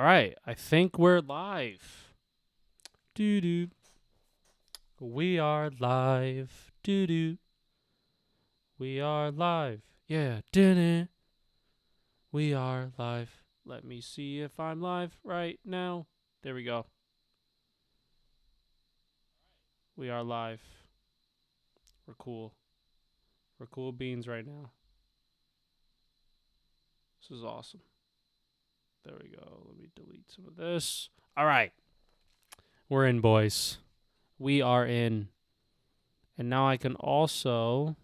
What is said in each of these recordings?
All right, I think we're live. Doo doo. We are live. Doo doo. We are live. Yeah, did. We are live. Let me see if I'm live right now. There we go. We are live. We're cool. We're cool beans right now. This is awesome. There we go. Let me delete some of this. All right. We're in, boys. We are in. And now I can also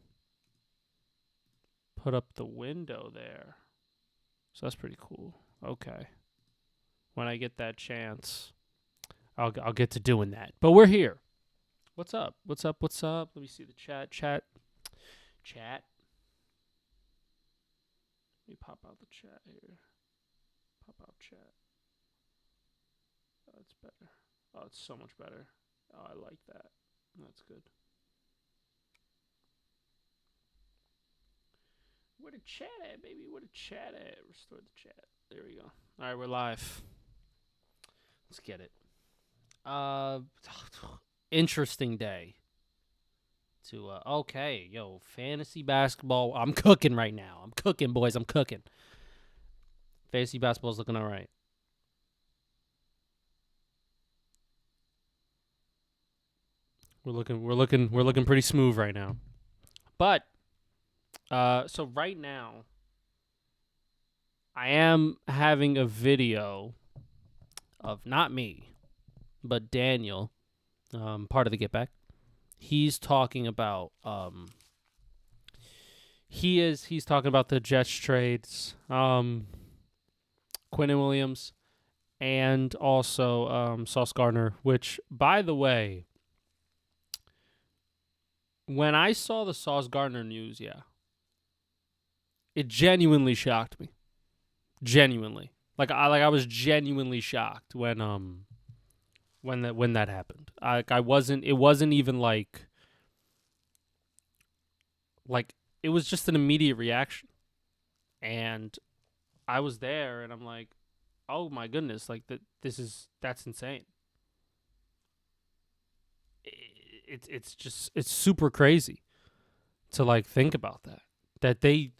put up the window there. So that's pretty cool. Okay. When I get that chance, I'll get to doing that. But we're here. What's up? What's up? What's up? Let me see the chat. Chat. Let me pop out the chat here. Pop out chat. Oh, that's better. Oh, it's so much better. Oh, I like that. That's good. Where the chat at, baby? Where the chat at? Restore the chat. There we go. All right, we're live. Let's get it. Interesting day. Okay, yo, fantasy basketball. I'm cooking right now. I'm cooking, boys. I'm cooking. Fantasy basketball's looking all right. We're looking pretty smooth right now. But so right now I am having a video of not me, but Daniel, part of the Get Back. He's talking about he's talking about the Jets trades, Quinnen Williams, and also Sauce Gardner, which, by the way, when I saw the Sauce Gardner news, it genuinely shocked me. Genuinely. I was genuinely shocked when that happened. It wasn't even like it was just an immediate reaction. And I was there and I'm like, "Oh my goodness, like that's insane." It's super crazy to like think about that they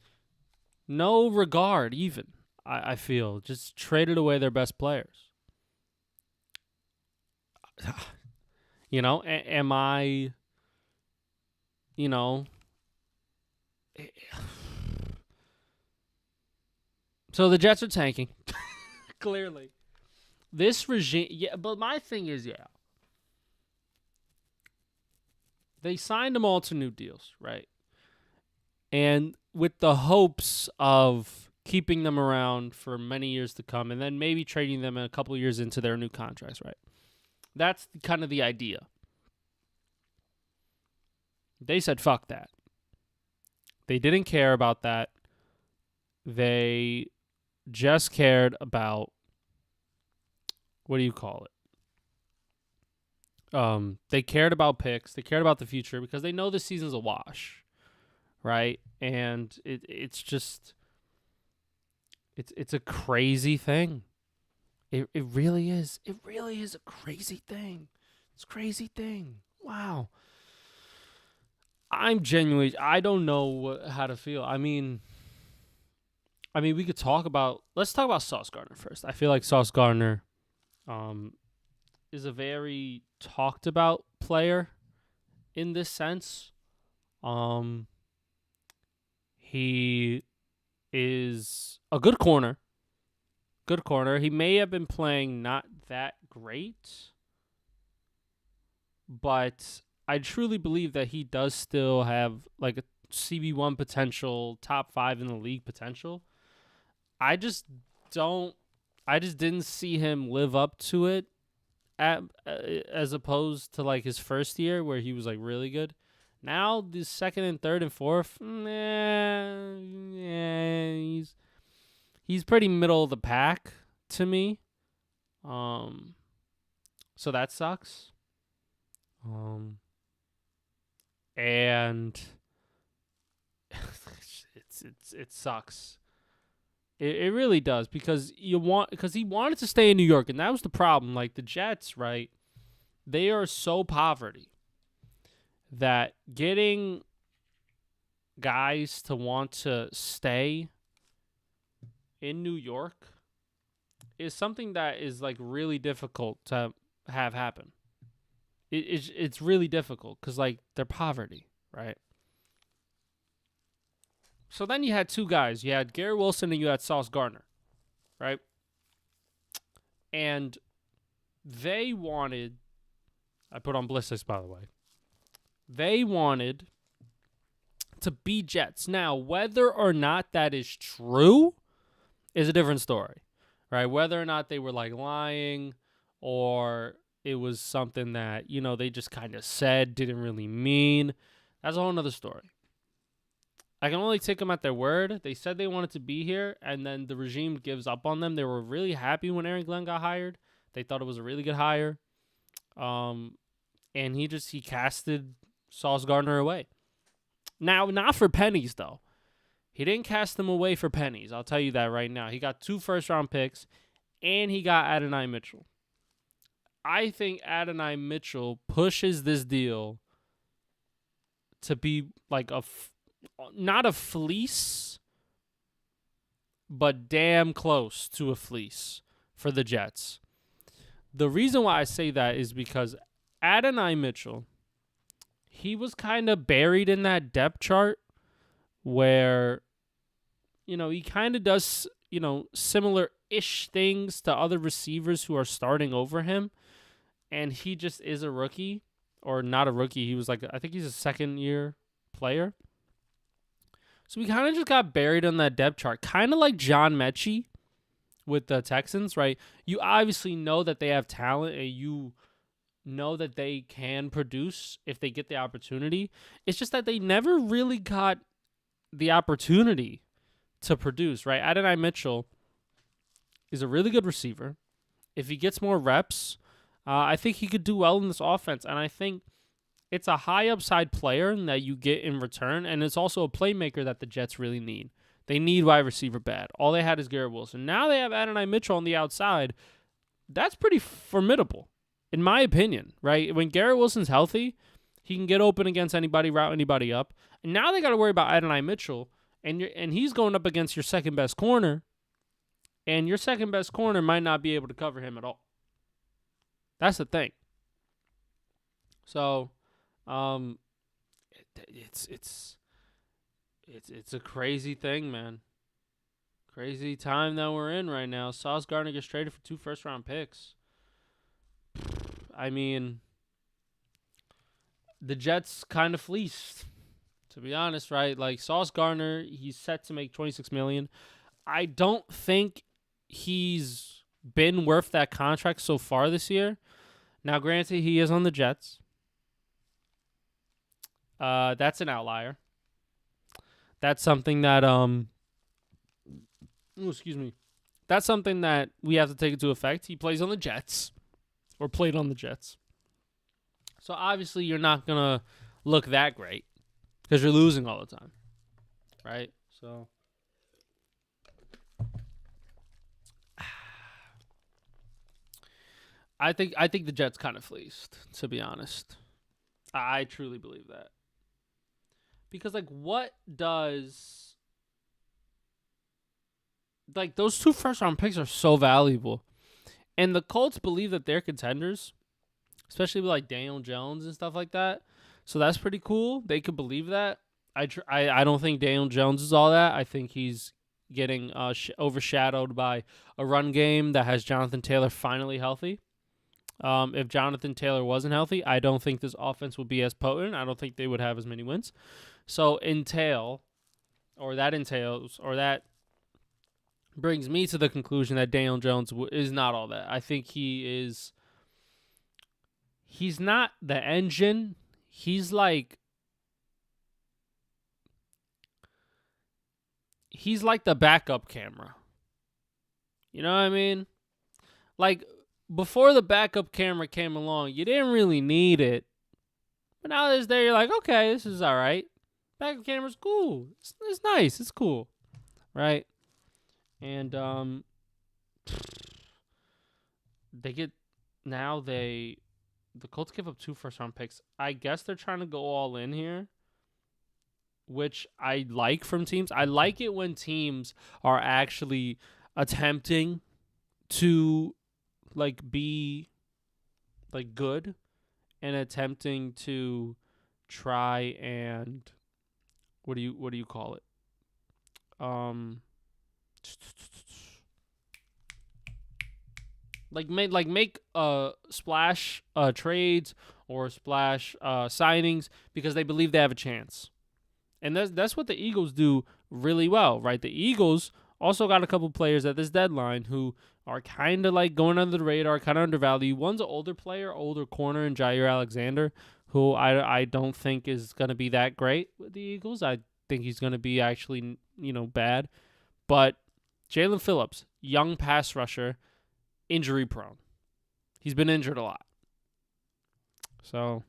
no regard even I feel just traded away their best players. Am I you know so the Jets are tanking clearly. This regime, but my thing is, they signed them all to new deals, right? And with the hopes of keeping them around for many years to come and then maybe trading them a couple years into their new contracts, right? That's kind of the idea. They said, fuck that. They didn't care about that. They just cared about, what do you call it? They cared about picks. They cared about the future because they know this season's a wash, right? And it's just it's a crazy thing. It really is. It really is a crazy thing. It's a crazy thing. Wow. I don't know how to feel. I mean, we could let's talk about Sauce Gardner first. I feel like Sauce Gardner is a very talked about player in this sense. He is a good corner. Good corner. He may have been playing not that great, but I truly believe that he does still have like a CB1 potential, top 5 in the league potential. I just didn't see him live up to it as opposed to like his first year where he was like really good. Now the second and third and fourth, he's pretty middle of the pack to me. So that sucks. And it sucks. It really does because he wanted to stay in New York, and that was the problem. Like the Jets, right? They are so poverty that getting guys to want to stay in New York is something that is like really difficult to have happen. It's really difficult because like they're poverty, right? So then you had two guys. You had Garrett Wilson and you had Sauce Gardner, right? And they wanted, I put on Bliss by the way, they wanted to be Jets. Now, whether or not that is true is a different story, right? Whether or not they were like lying or it was something that, they just kind of said, didn't really mean, that's a whole nother story. I can only take them at their word. They said they wanted to be here, and then the regime gives up on them. They were really happy when Aaron Glenn got hired. They thought it was a really good hire. And he casted Sauce Gardner away. Now, not for pennies, though. He didn't cast them away for pennies. I'll tell you that right now. He got 2 first-round picks, and he got Adonai Mitchell. I think Adonai Mitchell pushes this deal to be like not a fleece, but damn close to a fleece for the Jets. The reason why I say that is because Adonai Mitchell, he was kind of buried in that depth chart where, he kind of does, similar-ish things to other receivers who are starting over him, and he just is a rookie, or not a rookie. He was I think he's a second-year player. So we kind of just got buried on that depth chart, kind of like John Mechie with the Texans, right? You obviously know that they have talent, and you know that they can produce if they get the opportunity. It's just that they never really got the opportunity to produce, right? Adonai Mitchell is a really good receiver. If he gets more reps, I think he could do well in this offense, and I think it's a high upside player that you get in return, and it's also a playmaker that the Jets really need. They need wide receiver bad. All they had is Garrett Wilson. Now they have Adonai Mitchell on the outside. That's pretty formidable, in my opinion, right? When Garrett Wilson's healthy, he can get open against anybody, route anybody up. And now they got to worry about Adonai Mitchell, and he's going up against your second-best corner, and your second-best corner might not be able to cover him at all. That's the thing. So, it's a crazy thing, man. Crazy time that we're in right now. Sauce Gardner gets traded for 2 first-round picks. I mean, the Jets kind of fleeced, to be honest, right? Like Sauce Gardner, he's set to make $26 million. I don't think he's been worth that contract so far this year. Now, granted, he is on the Jets. That's an outlier. That's something that excuse me. That's something that we have to take into effect. He plays on the Jets, or played on the Jets. So obviously you're not gonna look that great because you're losing all the time, right? So I think the Jets kind of fleeced, to be honest. I truly believe that. Because, what does... those 2 first-round picks are so valuable. And the Colts believe that they're contenders, especially with, Daniel Jones and stuff like that. So that's pretty cool. They could believe that. I don't think Daniel Jones is all that. I think he's getting overshadowed by a run game that has Jonathan Taylor finally healthy. If Jonathan Taylor wasn't healthy, I don't think this offense would be as potent. I don't think they would have as many wins. So that brings me to the conclusion that Daniel Jones is not all that. I think he's not the engine. He's like the backup camera. You know what I mean? Before the backup camera came along, you didn't really need it. But now that it's there, you're like, okay, this is all right. Backup camera's cool. It's nice. It's cool. Right? And they get now they the Colts give up 2 first-round picks. I guess they're trying to go all in here, which I like from teams. I like it when teams are actually attempting to like be like good and attempting to try and what do you call it? Um make splash trades or splash signings because they believe they have a chance. And that's what the Eagles do really well, right? The Eagles also got a couple players at this deadline who are kind of like going under the radar, kind of undervalued. One's an older player, older corner, in Jair Alexander, who I don't think is going to be that great with the Eagles. I think he's going to be actually, bad. But Jalen Phillips, young pass rusher, injury prone. He's been injured a lot. So,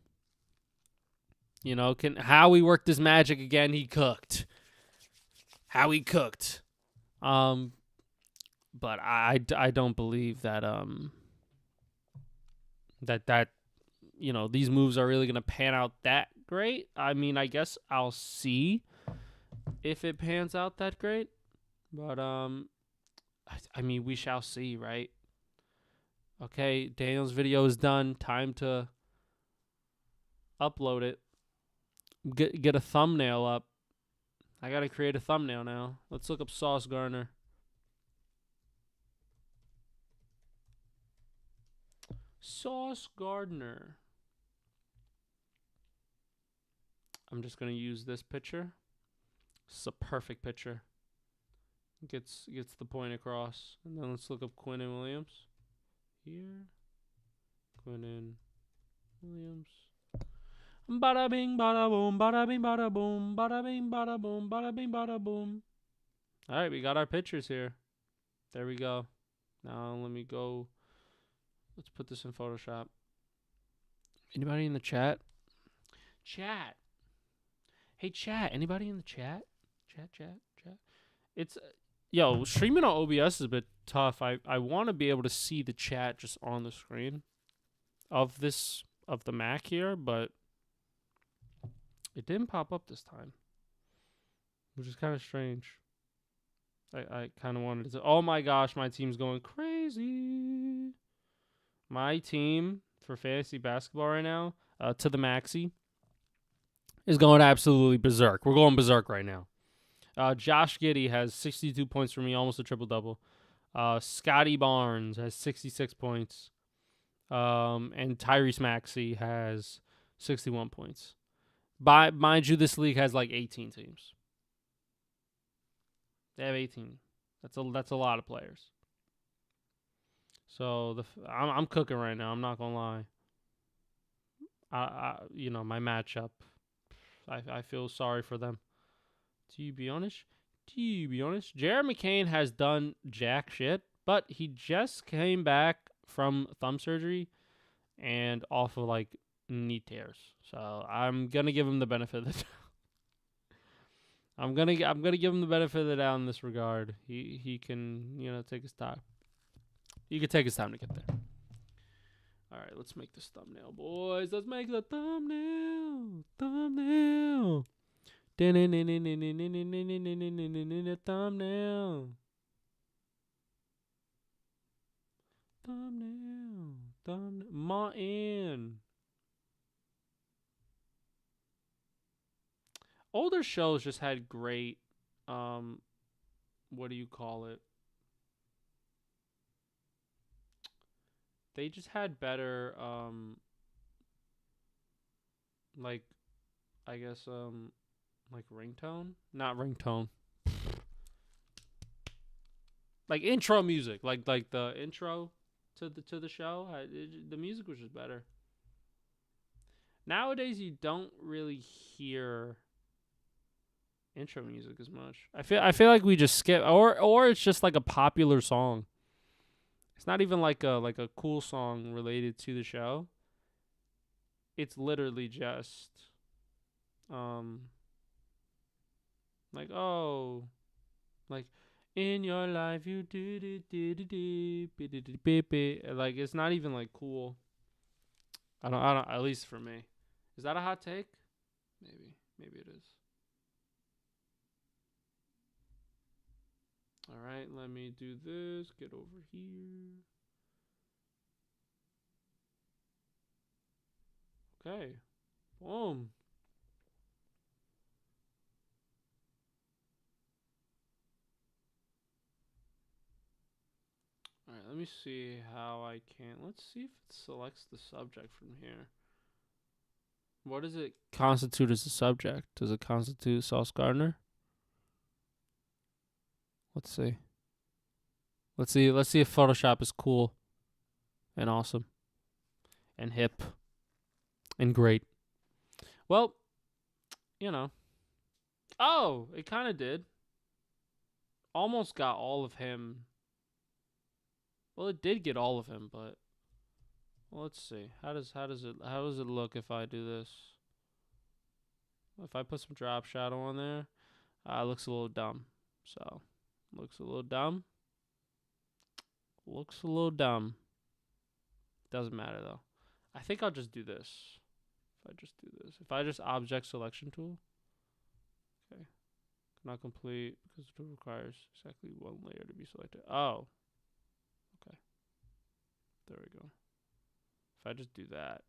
can Howie work this magic again? He cooked. Howie cooked. But I don't believe that these moves are really gonna pan out that great. I mean, I guess I'll see if it pans out that great. But I mean, we shall see, right? Okay, Daniel's video is done. Time to upload it. Get a thumbnail up. I gotta create a thumbnail now. Let's look up Sauce Gardner. Sauce Gardner. I'm just gonna use this picture. It's a perfect picture. Gets the point across. And then let's look up Quinnen Williams. Here. Quinnen Williams. Bada bing, bada boom, bada bing, bada boom, bada bing, bada boom, bada bing, bada boom. Alright, we got our pictures here. There we go. Now let me go. Let's put this in Photoshop. Anybody in the chat? Chat. Hey, chat. Anybody in the chat? Chat. It's, streaming on OBS is a bit tough. I want to be able to see the chat just on the screen of the Mac here, but it didn't pop up this time, which is kind of strange. I kind of wanted to. Oh my gosh, my team's going crazy. My team for fantasy basketball right now, to the maxi, is going absolutely berserk. We're going berserk right now. Josh Giddey has 62 points for me, almost a triple-double. Scotty Barnes has 66 points. And Tyrese Maxey has 61 points. Mind you, this league has like 18 teams. They have 18. That's a lot of players. So I'm cooking right now. I'm not gonna lie. My matchup. I feel sorry for them. To be honest, Jared McCain has done jack shit, but he just came back from thumb surgery and off of like knee tears. So I'm gonna give him the benefit of the doubt. I'm gonna give him the benefit of the doubt in this regard. He can take his time. He could take his time to get there. All right, let's make this thumbnail, boys. Let's make the thumbnail. Thumbnail. Thumbnail. Martin. Older shows just had great, what do you call it? They just had better, like, I guess, like ringtone? Not ringtone. Like intro music. Like the intro to the show. The music was just better. Nowadays, you don't really hear intro music as much. I feel like we just skip, or it's just like a popular song. It's not even like a cool song related to the show. It's literally just like In your life, you do. Like, it's not even like cool. I don't. At least for me, is that a hot take? Maybe it is. All right, let me do this. Get over here. Okay. Boom. All right, let me see how I can. Let's see if it selects the subject from here. What does it constitute as a subject? Does it constitute Sauce Gardner? Let's see. Let's see if Photoshop is cool and awesome and hip and great. Well, you know. Oh, it kind of did. Almost got all of him. Well, it did get all of him, but well, let's see. How does it look if I do this? If I put some drop shadow on there, it looks a little dumb. So, looks a little dumb. Looks a little dumb. Doesn't matter though. I think I'll just do this. If I just object selection tool. Okay. Not complete because it requires exactly one layer to be selected. Oh. Okay. There we go. If I just do that,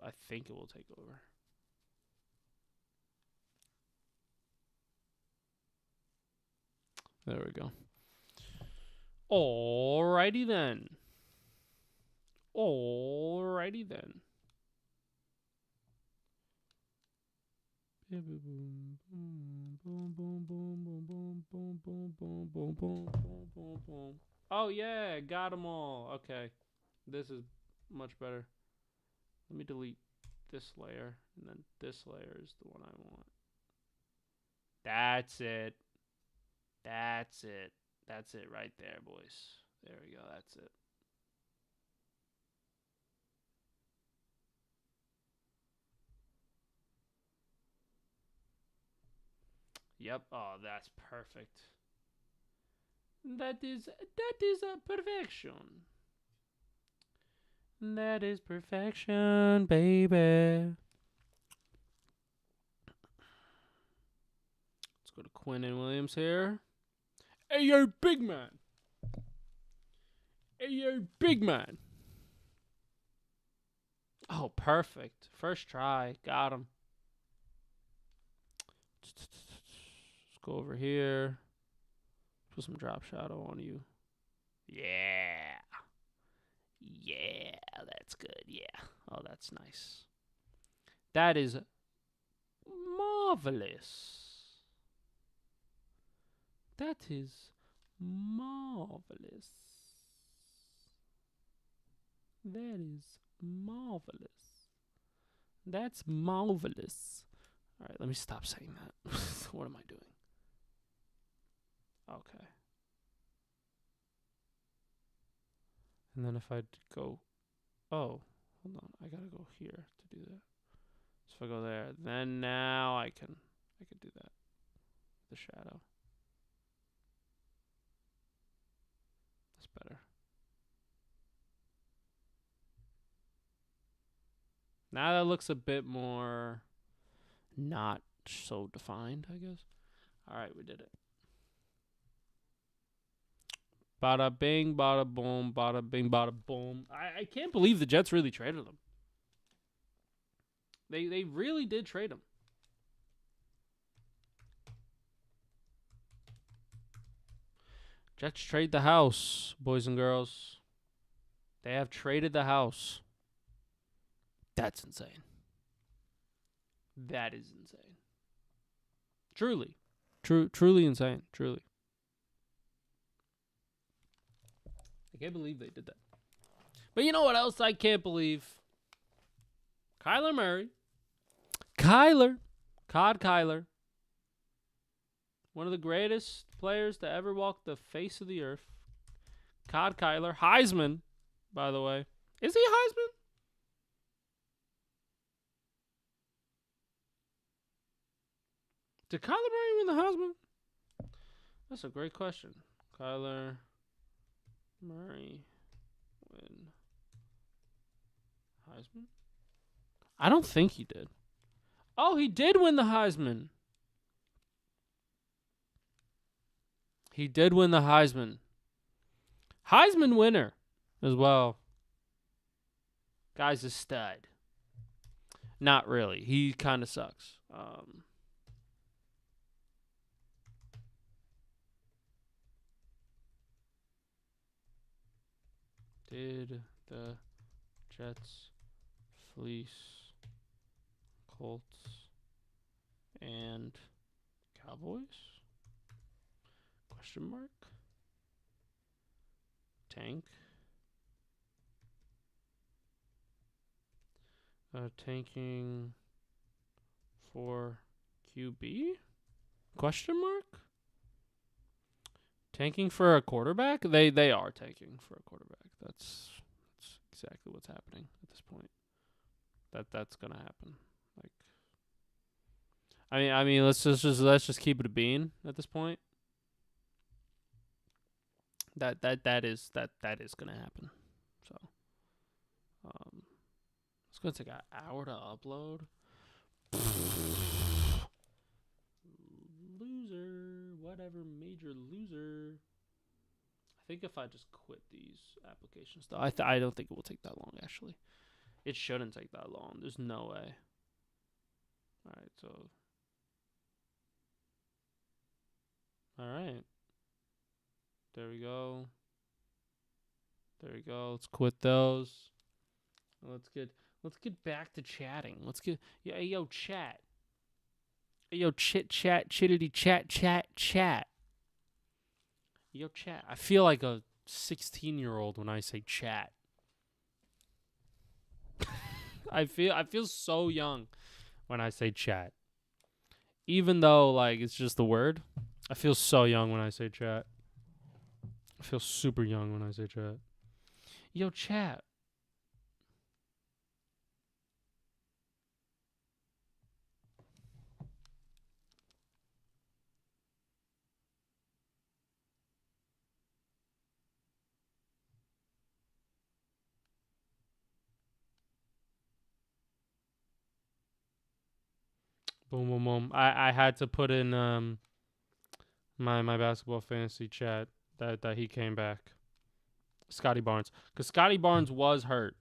I think it will take over. There we go. Alrighty then. Oh yeah, got them all. Okay. This is much better. Let me delete this layer, and then this layer is the one I want. That's it. That's it right there, boys. There we go. That's it. Yep. Oh, that's perfect. That is a perfection. That is perfection, baby. Let's go to Quinnen Williams here. Hey, yo, big man. Hey, yo, big man. Oh, perfect. First try. Got him. Let's go over here. Put some drop shadow on you. Yeah. Yeah, that's good. Yeah. Oh, that's nice. That is marvelous. That is marvelous. That is marvelous. That's marvelous. All right, let me stop saying that. What am I doing? Okay. And then if I go, oh, hold on, I gotta go here to do that. So if I go there, then now I can do that. The shadow. That's better. Now that looks a bit more not so defined, I guess. All right, we did it. Bada bing, bada boom, bada bing, bada boom. I can't believe the Jets really traded him. They really did trade him. Jets trade the house, boys and girls. They have traded the house. That's insane. That is insane. Truly. Truly insane. Truly. I can't believe they did that. But you know what else I can't believe? Kyler Murray. Kyler. One of the greatest players to ever walk the face of the earth. Kyler. Heisman, by the way. Is he Heisman? Did Kyler Murray win the Heisman? That's a great question. Kyler Murray win Heisman? I don't think he did. Oh, he did win the Heisman. He did win the Heisman. Heisman winner as well. Guy's a stud. Not really. He kind of sucks. Did the Jets fleece Colts and Cowboys? Question mark. Tank. Tanking for QB? Question mark. Tanking for a quarterback? They are tanking for a quarterback. That's exactly what's happening at this point. That's gonna happen. Like, I mean, let's just keep it a bean at this point. That is gonna happen. So, it's gonna take an hour to upload. Loser, whatever, major loser. I think if I just quit these applications, though, I don't think it will take that long. Actually, it shouldn't take that long. There's no way. All right, so. All right. There we go. There we go. Let's quit those. Let's get back to chatting. Let's get yo chat. Yo chit chat chittity chat. Yo chat. I feel like a 16-year-old when I say chat. I feel so young when I say chat. Even though like it's just the word, I feel so young when I say chat. I feel super young when I say chat. Yo, chat. Boom, boom, boom. I had to put in my basketball fantasy chat that he came back. Scotty Barnes. Because Scotty Barnes was hurt.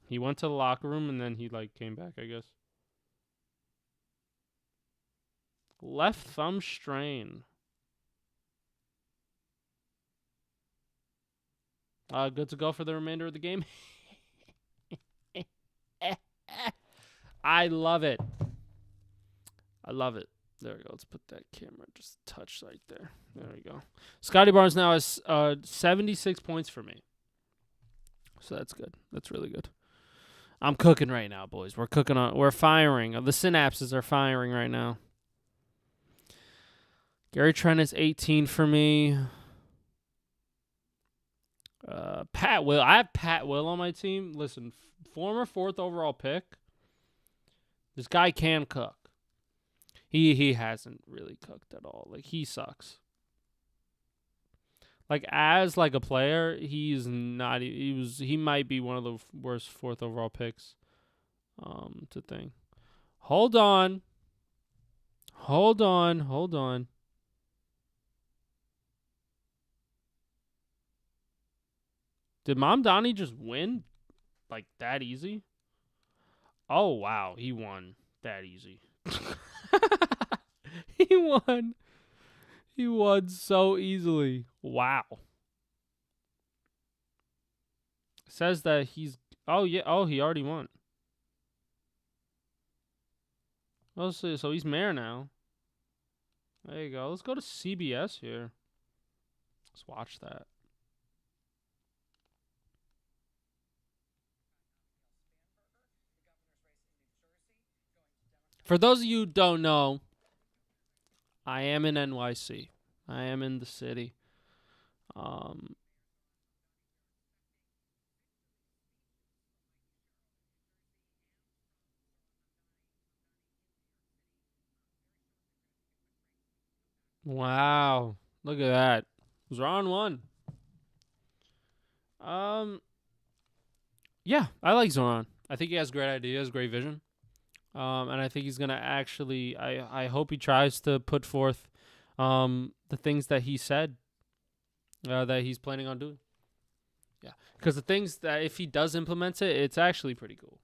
He went to the locker room and then he like came back, I guess. Left thumb strain. Good to go for the remainder of the game. I love it. I love it. There we go. Let's put that camera just a touch right there. There we go. Scotty Barnes now has 76 points for me. So that's good. That's really good. I'm cooking right now, boys. We're firing. The synapses are firing right now. Gary Trent is 18 for me. Pat Will. I have Pat Will on my team. Listen, former 4th overall pick. This guy can cook. He hasn't really cooked at all. Like, he sucks. Like, as like a player, he's not. He might be one of the worst 4th overall picks. To think. Hold on. Did Mom Donnie just win like that easy? Oh wow, he won that easy. He won. He won so easily. Wow. Says that he's. Oh yeah. Oh, he already won. Oh, so he's mayor now. There you go. Let's go to CBS here. Let's watch that. For those of you who don't know, I am in NYC. I am in the city. Wow. Look at that. Zoran won. Yeah, I like Zoran. I think he has great ideas, great vision. And I think he's gonna actually. I hope he tries to put forth, the things that he said, that he's planning on doing. Yeah, because the things that if he does implement it, it's actually pretty cool.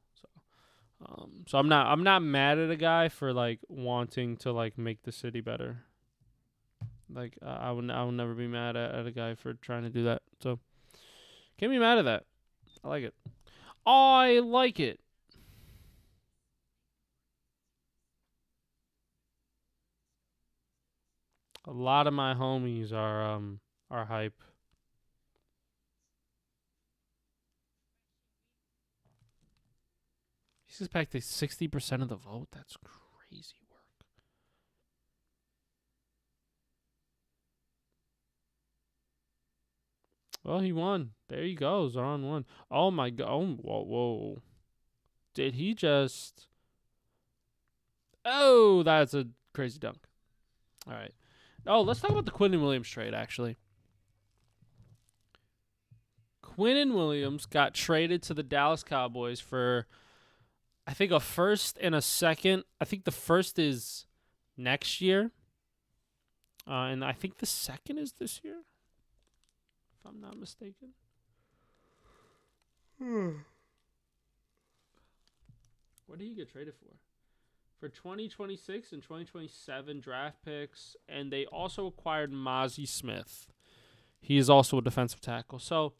So I'm not mad at a guy for like wanting to like make the city better. Like I would never be mad at a guy for trying to do that. So can't be mad at that. I like it. I like it. A lot of my homies are hype. He's expecting 60% of the vote. That's crazy work. Well, he won. There you go. Zoran won. Oh my god. Oh, whoa. Did he just? Oh, that's a crazy dunk. All right. Oh, let's talk about the Quinnen Williams trade. Actually, Quinnen Williams got traded to the Dallas Cowboys for, I think, a first and a second. I think the first is next year, and I think the second is this year, if I'm not mistaken. What did he get traded for? For 2026 and 2027 draft picks, and they also acquired Mozzie Smith. He is also a defensive tackle. So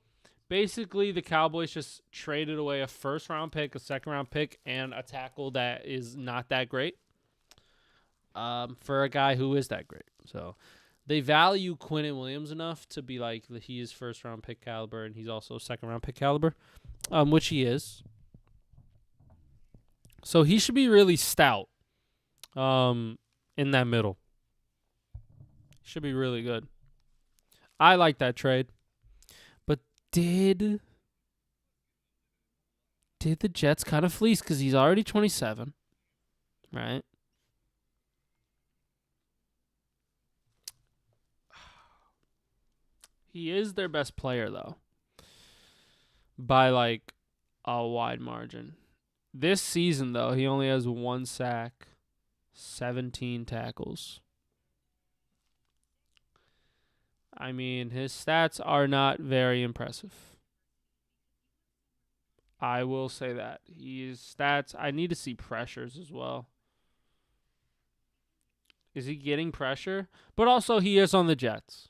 basically, the Cowboys just traded away a first-round pick, a second-round pick, and a tackle that is not that great, for a guy who is that great. So they value Quinnen Williams enough to be like he is first-round pick caliber, and he's also second-round pick caliber, which he is. So he should be really stout, in that middle. Should be really good. I like that trade. But did the Jets kind of fleece because he's already 27, right? He is their best player though, by like a wide margin. This season though, he only has 1 sack, 17 tackles. I mean, his stats are not very impressive. I will say that. His stats, I need to see pressures as well. Is he getting pressure? But also, he is on the Jets.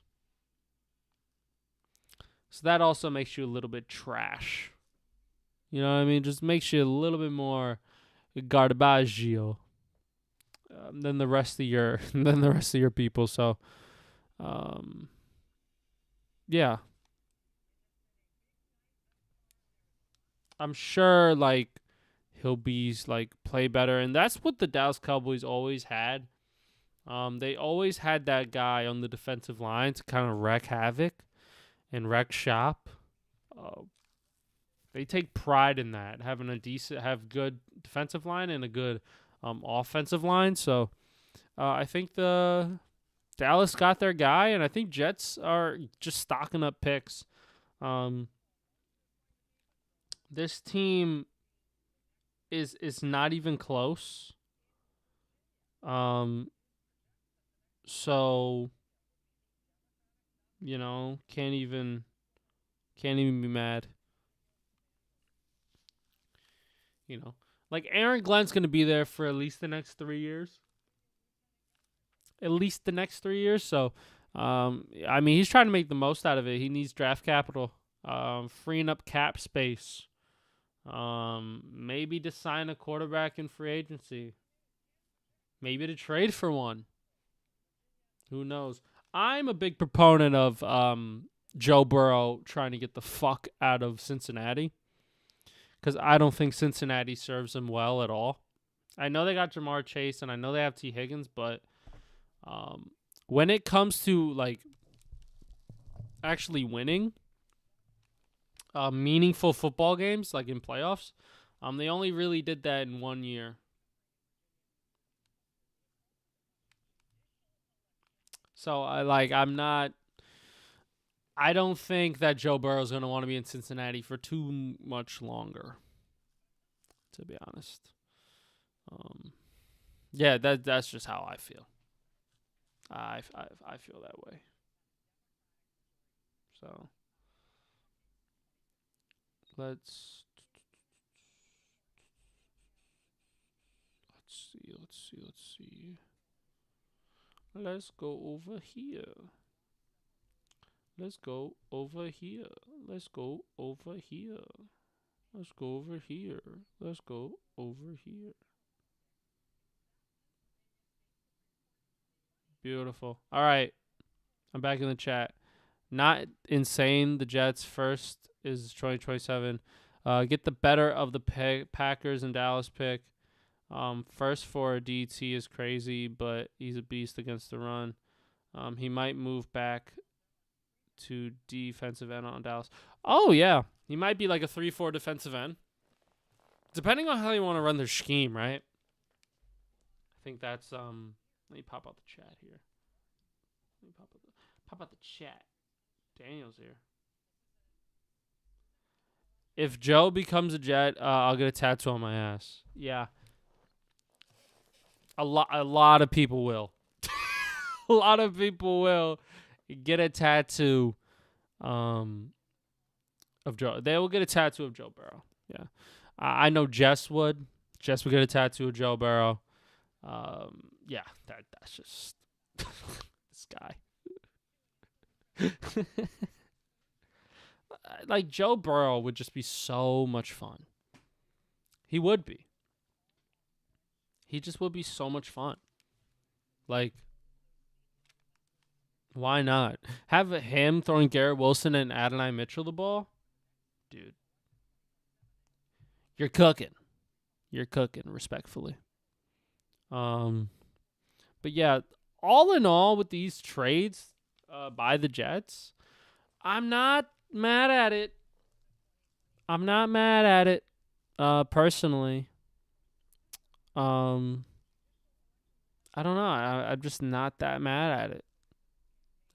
So that also makes you a little bit trash. You know what I mean? Just makes you a little bit more garbaggio, than the rest of your people. So, um, yeah, I'm sure like he'll be like play better, and that's what the Dallas Cowboys always had. They always had that guy on the defensive line to kind of wreak havoc and wreck shop. Uh, they take pride in that, having have good defensive line and a good, offensive line. So I think the Dallas got their guy, and I think Jets are just stocking up picks. Um, this team is not even close. Um, so can't even be mad. Like Aaron Glenn's gonna be there for at least the next 3 years. At least the next 3 years. So, I mean, he's trying to make the most out of it. He needs draft capital, freeing up cap space, maybe to sign a quarterback in free agency, maybe to trade for one. Who knows? I'm a big proponent of Joe Burrow trying to get the fuck out of Cincinnati because I don't think Cincinnati serves him well at all. I know they got Jamar Chase and I know they have T. Higgins, but when it comes to like actually winning meaningful football games, like in playoffs, they only really did that in 1 year. So I'm not I don't think that Joe Burrow is going to want to be in Cincinnati for too much longer, to be honest. Yeah, that's just how I feel. I feel that way. So let's see. Let's go over here. Let's go over here. Let's go over here. Let's go over here. Let's go over here. Beautiful. All right. I'm back in the chat. Not insane. The Jets first is 2027. Get the better of the Packers and Dallas pick. First for DT is crazy, but he's a beast against the run. He might move back to defensive end on Dallas. Oh, yeah. He might be like a 3-4 defensive end. Depending on how you want to run their scheme, right? I think that's let me pop out the chat here. Let me pop out the chat. Daniel's here. If Joe becomes a Jet, I'll get a tattoo on my ass. Yeah. A lot of people will. A lot of people will get a tattoo of Joe. They will get a tattoo of Joe Burrow. Yeah. I know Jess would. Jess would get a tattoo of Joe Burrow. Yeah, that's just this guy. Like Joe Burrow would just be so much fun. He would be. He just would be so much fun. Like, why not? Have him throwing Garrett Wilson and Adonai Mitchell the ball? Dude. You're cooking. You're cooking, respectfully. But yeah, all in all with these trades by the Jets, I'm not mad at it. Personally. I don't know. I'm just not that mad at it.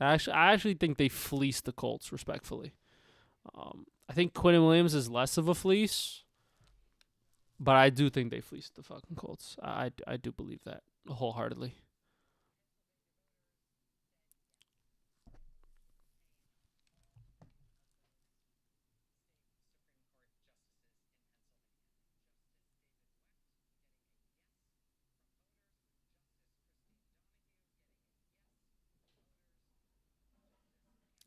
I actually think they fleeced the Colts, respectfully. I think Quinnen Williams is less of a fleece, but I do think they fleeced the fucking Colts. I do believe that wholeheartedly.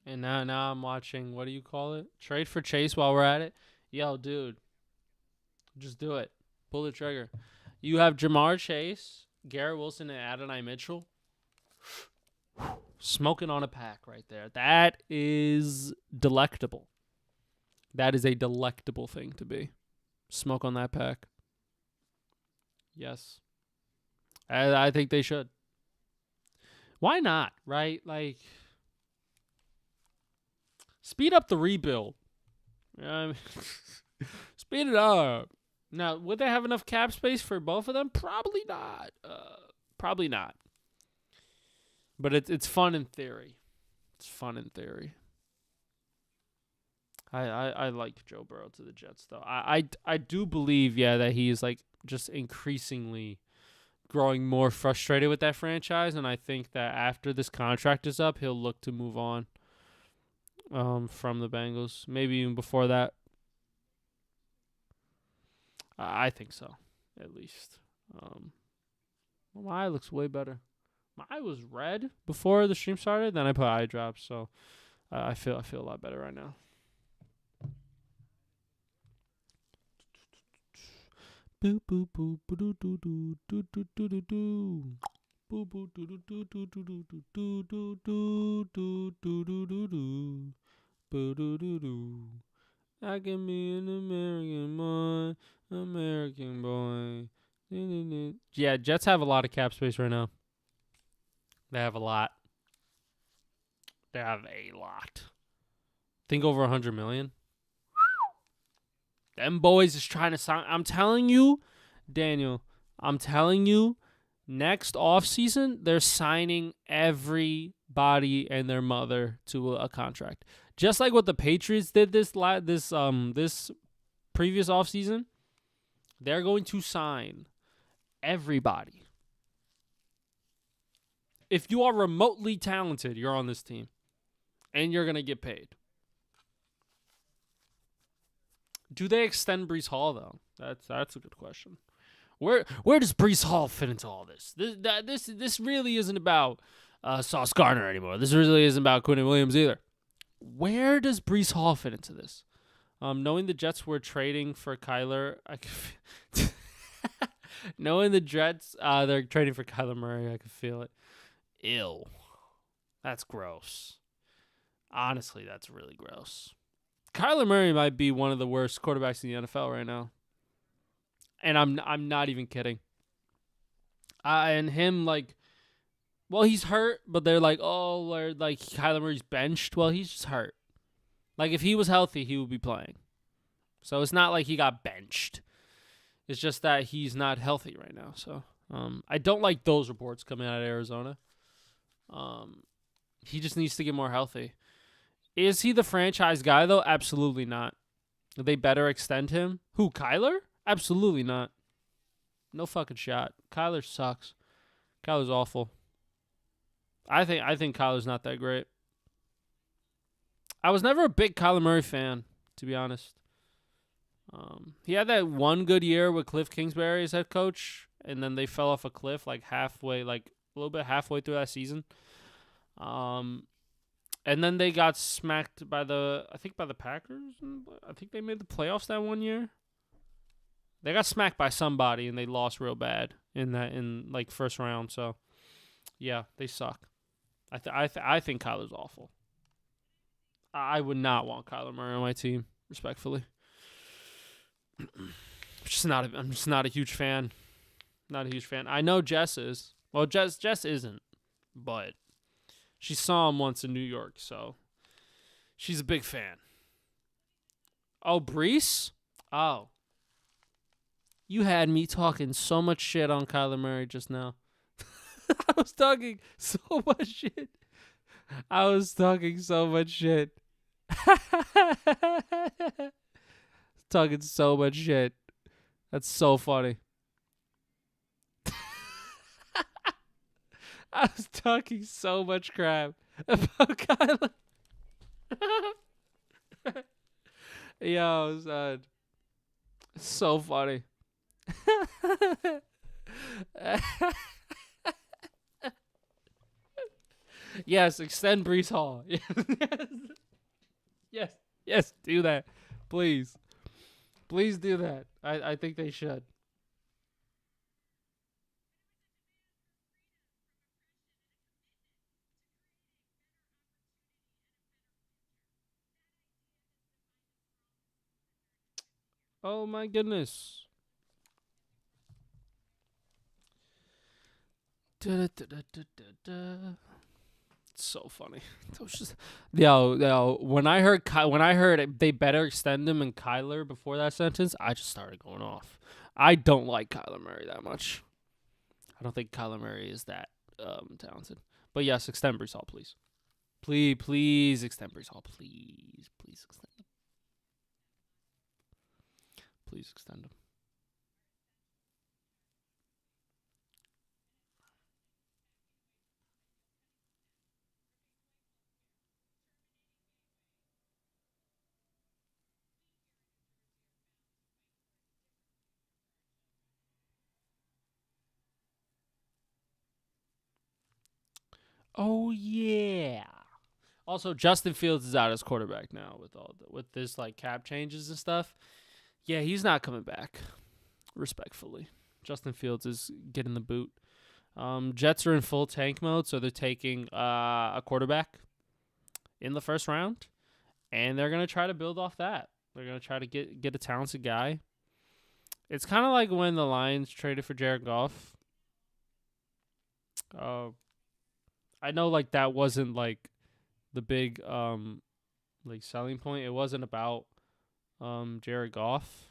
And now I'm watching, what do you call it? Trade for Chase while we're at it. Yo, dude, just do it. Pull the trigger. You have Jamar Chase, Garrett Wilson, and Adonai Mitchell. Smoking on a pack right there. That is delectable. That is a delectable thing to be. Smoke on that pack. Yes. I think they should. Why not, right? Like, speed up the rebuild. Speed it up. Now, would they have enough cap space for both of them? Probably not. Probably not. But it's fun in theory. It's fun in theory. I like Joe Burrow to the Jets, though. I do believe, yeah, that he is like just increasingly growing more frustrated with that franchise, and I think that after this contract is up, he'll look to move on from the Bengals. Maybe even before that. I think so, at least. My eye looks way better. My eye was red before the stream started, then I put eye drops, so I feel a lot better right now. Boo boo boo boo doo doo doo doo doo doo doo doo. Boo boo doo doo doo doo doo doo doo doo doo doo doo doo doo doo. Boo doo doo doo. I can be an American boy. Yeah, Jets have a lot of cap space right now. They have a lot. They have a lot. Think over 100 million. Them boys is trying to sign. I'm telling you, Daniel, next offseason, they're signing every body and their mother to a contract. Just like what the Patriots did this previous offseason, they're going to sign everybody. If you are remotely talented, you're on this team and you're going to get paid. Do they extend Breece Hall though? That's a good question. Where does Breece Hall fit into all this? This really isn't about Sauce Gardner anymore. This really isn't about Quinnen Williams either. Where does Breece Hall fit into this? Knowing the Jets were trading for Kyler, knowing the Jets they're trading for Kyler Murray, I could feel it. Ew, that's gross. Honestly, that's really gross. Kyler Murray might be one of the worst quarterbacks in the NFL right now. And I'm not even kidding. And him, like, well, he's hurt, but they're like, oh, like Kyler Murray's benched. Well, he's just hurt. Like, if he was healthy, he would be playing. So it's not like he got benched. It's just that he's not healthy right now. So I don't like those reports coming out of Arizona. He just needs to get more healthy. Is he the franchise guy, though? Absolutely not. They better extend him. Who, Kyler? Absolutely not. No fucking shot. Kyler sucks. Kyler's awful. I think Kyler's not that great. I was never a big Kyler Murray fan, to be honest. He had that one good year with Cliff Kingsbury as head coach, and then they fell off a cliff like a little bit halfway through that season. And then they got smacked by the Packers. I think they made the playoffs that one year. They got smacked by somebody and they lost real bad in first round. So, yeah, they suck. I think Kyler's awful. I would not want Kyler Murray on my team, respectfully. I'm just not a huge fan. Not a huge fan. I know Jess is. Well, Jess isn't, but she saw him once in New York, so she's a big fan. Oh, Breece? Oh. You had me talking so much shit on Kyler Murray just now. I was talking so much shit. Talking so much shit. That's so funny. I was talking so much crap about Kyler. Yo, son. So funny. Yes, extend Breece Hall. Yes, do that. Please do that. I think they should. Oh my goodness. So funny. Yo, when I heard they better extend him and Kyler before that sentence, I just started going off. I don't like Kyler Murray that much. I don't think Kyler Murray is that talented. But yes, extend Breece Hall, please. Please extend Breece Hall. Please extend him. Please extend him. Oh yeah. Also, Justin Fields is out as quarterback now with this like cap changes and stuff. Yeah, he's not coming back. Respectfully, Justin Fields is getting the boot. Jets are in full tank mode, so they're taking a quarterback in the first round, and they're gonna try to build off that. They're gonna try to get a talented guy. It's kind of like when the Lions traded for Jared Goff. I know like that wasn't like the big like selling point. It wasn't about Jared Goff.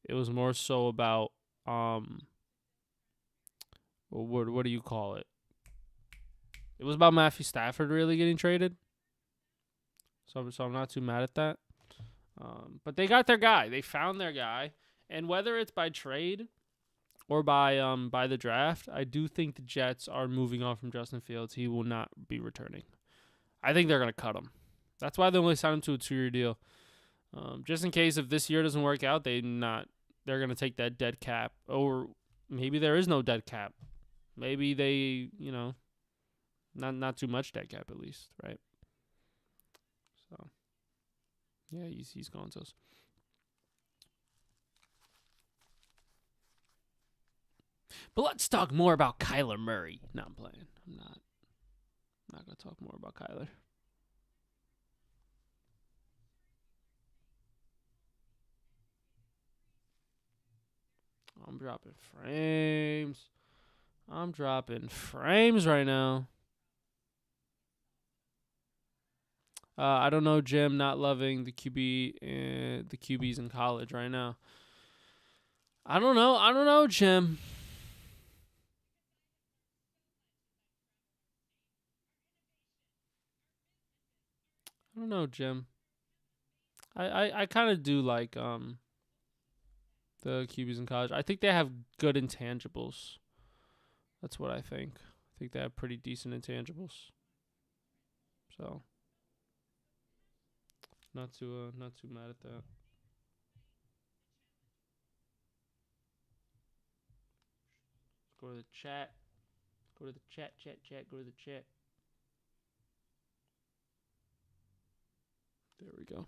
It was more so about what do you call it? It was about Matthew Stafford really getting traded. So I'm not too mad at that. But they got their guy. They found their guy. And whether it's by trade or by the draft, I do think the Jets are moving on from Justin Fields. He will not be returning. I think they're going to cut him. That's why they only signed him to a 2-year deal. Just in case if this year doesn't work out, they're going to take that dead cap. Or maybe there is no dead cap. Maybe they, not too much dead cap at least, right? So, yeah, he's gone to us. But let's talk more about Kyler Murray. No, I'm playing. I'm not going to talk more about Kyler. I'm dropping frames. I'm dropping frames right now. I don't know, Jim. Not loving the QB and the QBs in college right now. I don't know, Jim. I don't know, Jim. I kind of do like the QBs in college. I think they have good intangibles. That's what I think. I think they have pretty decent intangibles. So not too mad at that. Go to the chat. Go to the chat. Go to the chat. There we go.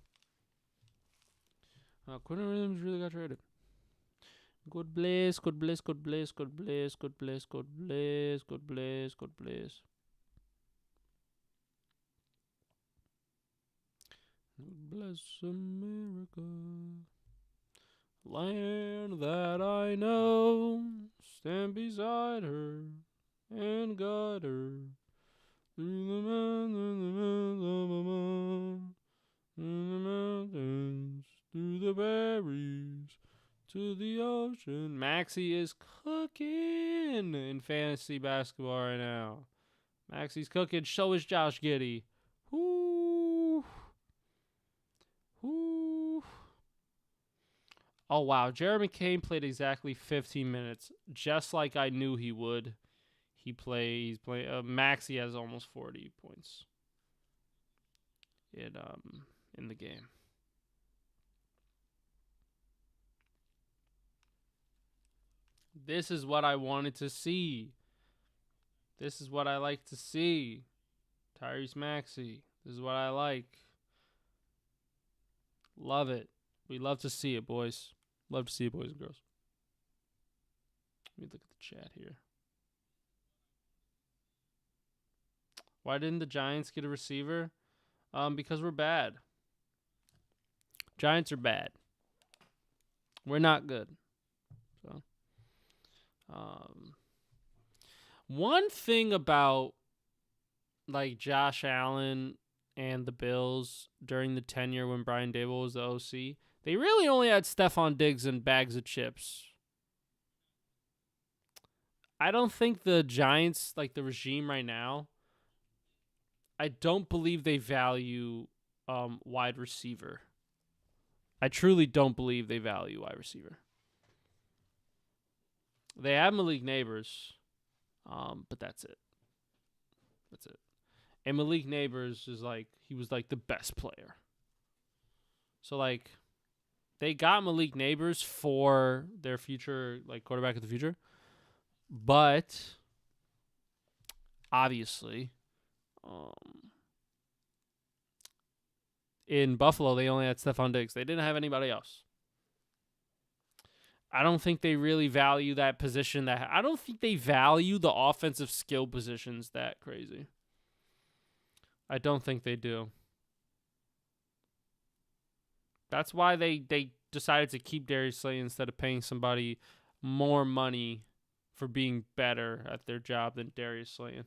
Quinnen Williams really got traded. God bless. God bless. God bless. God bless. God bless. God bless. God bless. God bless. Bless America, land that I know. Stand beside her and guide her through the mountains, through the berries, to the ocean. Maxie is cooking in fantasy basketball right now. Maxie's cooking. So is Josh Giddey. Whoo. Whoo. Oh, wow. Jeremy Kane played exactly 15 minutes, just like I knew he would. He's playing. Maxey has almost 40 points in the game. This is what I wanted to see. This is what I like to see. Tyrese Maxey. This is what I like. Love it. We love to see it, boys. Love to see it, boys and girls. Let me look at the chat here. Why didn't the Giants get a receiver? Because we're bad. Giants are bad. We're not good. So, one thing about like Josh Allen and the Bills during the tenure when Brian Daboll was the OC, they really only had Stephon Diggs and bags of chips. I don't think the Giants, like the regime right now, I don't believe they value wide receiver. I truly don't believe they value wide receiver. They have Malik Neighbors, but that's it. That's it. And Malik Neighbors he was like the best player. So like, they got Malik Neighbors for their future, like quarterback of the future, but obviously, in Buffalo they only had Stephon Diggs. They didn't have anybody else. I don't think they really value that position. I don't think they value the offensive skill positions that crazy. I don't think they do. That's why they decided to keep Darius Slay instead of paying somebody more money for being better at their job than Darius Slay.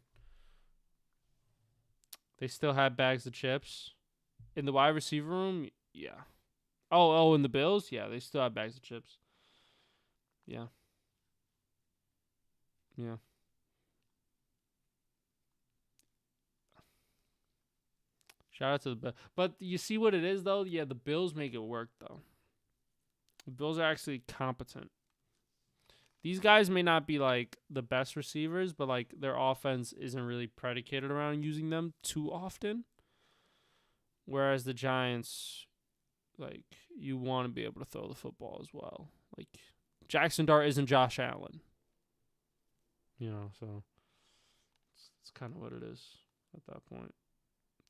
They still have bags of chips. In the wide receiver room, yeah. Oh, in the Bills? Yeah, they still have bags of chips. Yeah. Yeah. Shout out to the Bills. But you see what it is, though? Yeah, the Bills make it work, though. The Bills are actually competent. These guys may not be, like, the best receivers, but, like, their offense isn't really predicated around using them too often. Whereas the Giants, like, you want to be able to throw the football as well. Like, Jackson Dart isn't Josh Allen. You know, so it's kind of what it is at that point.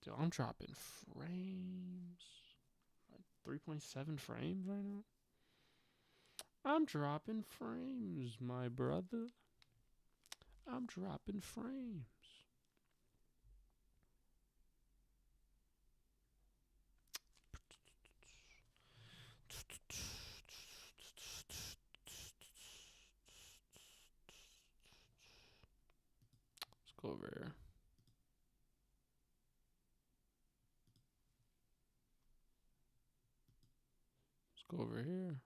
Dude, I'm dropping frames. Like 3.7 frames right now. I'm dropping frames, my brother. I'm dropping frames. Let's go over here. Let's go over here.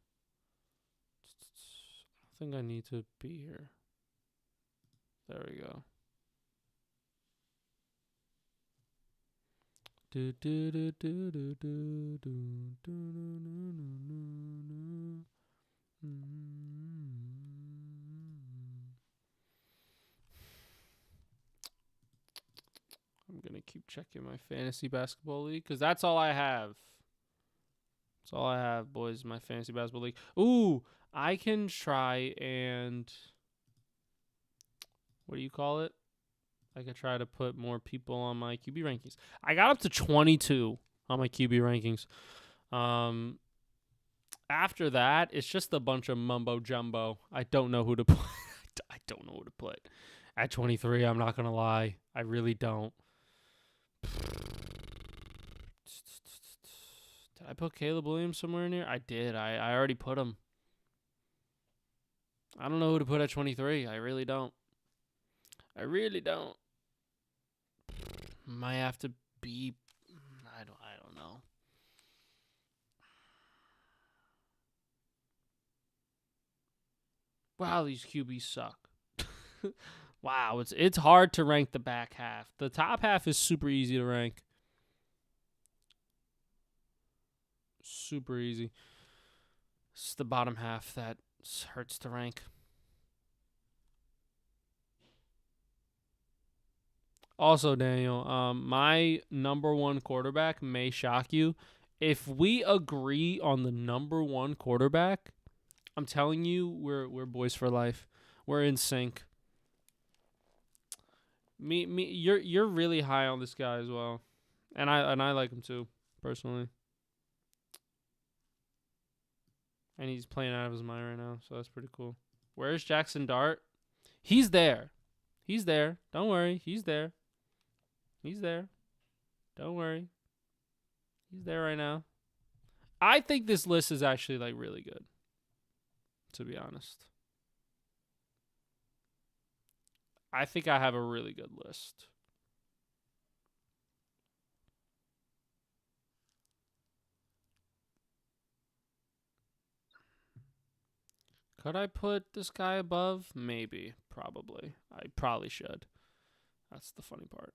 I think I need to be here. There we go. I'm going to keep checking my fantasy basketball league because that's all I have. That's all I have, boys, my fantasy basketball league. Ooh, I can try and... What do you call it? I could try to put more people on my QB rankings. I got up to 22 on my QB rankings. After that, it's just a bunch of mumbo jumbo. I don't know who to put. I don't know who to put. At 23, I'm not going to lie. I really don't. Did I put Caleb Williams somewhere in here? I did. I already put him. I don't know who to put at 23. I really don't. I really don't. Might have to be... I don't know. Wow, these QBs suck. Wow, it's hard to rank the back half. The top half is super easy to rank. Super easy. It's the bottom half that hurts to rank. Also, Daniel, my number one quarterback may shock you. If we agree on the number one quarterback, I'm telling you, we're boys for life. We're in sync. You're really high on this guy as well, and I like him too, personally. And he's playing out of his mind right now, so that's pretty cool. Where's Jackson Dart? He's there. He's there. Don't worry. He's there. He's there. Don't worry. He's there right now. I think this list is actually like really good, to be honest. I think I have a really good list. Could I put this guy above? Maybe. Probably. I probably should. That's the funny part.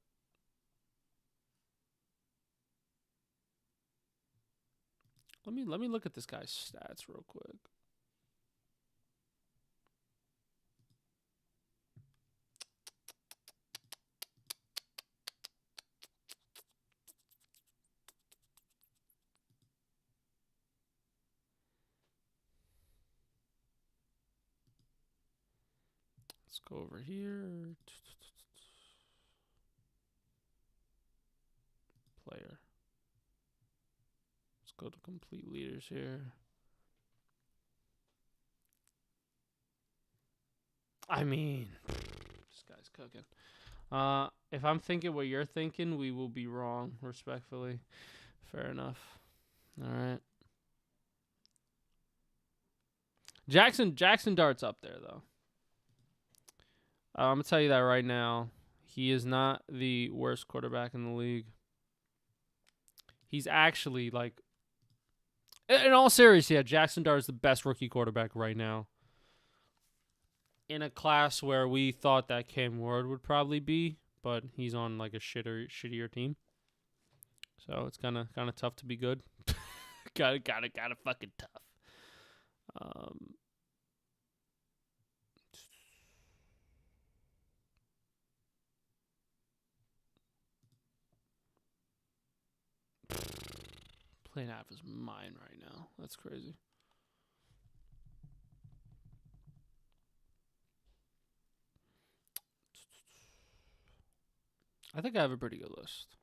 Let me look at this guy's stats real quick. Let's go over here. Player. Let's go to complete leaders here. I mean, this guy's cooking. If I'm thinking what you're thinking, we will be wrong, respectfully. Fair enough. All right. Jackson Dart's up there, though. I'm going to tell you that right now. He is not the worst quarterback in the league. He's actually, like... In all seriousness, yeah, Jackson Dart is the best rookie quarterback right now. In a class where we thought that Cam Ward would probably be, but he's on, like, a shittier team. So it's kind of tough to be good. Gotta fucking tough. Playing out of his mind right now. That's crazy. I think I have a pretty good list.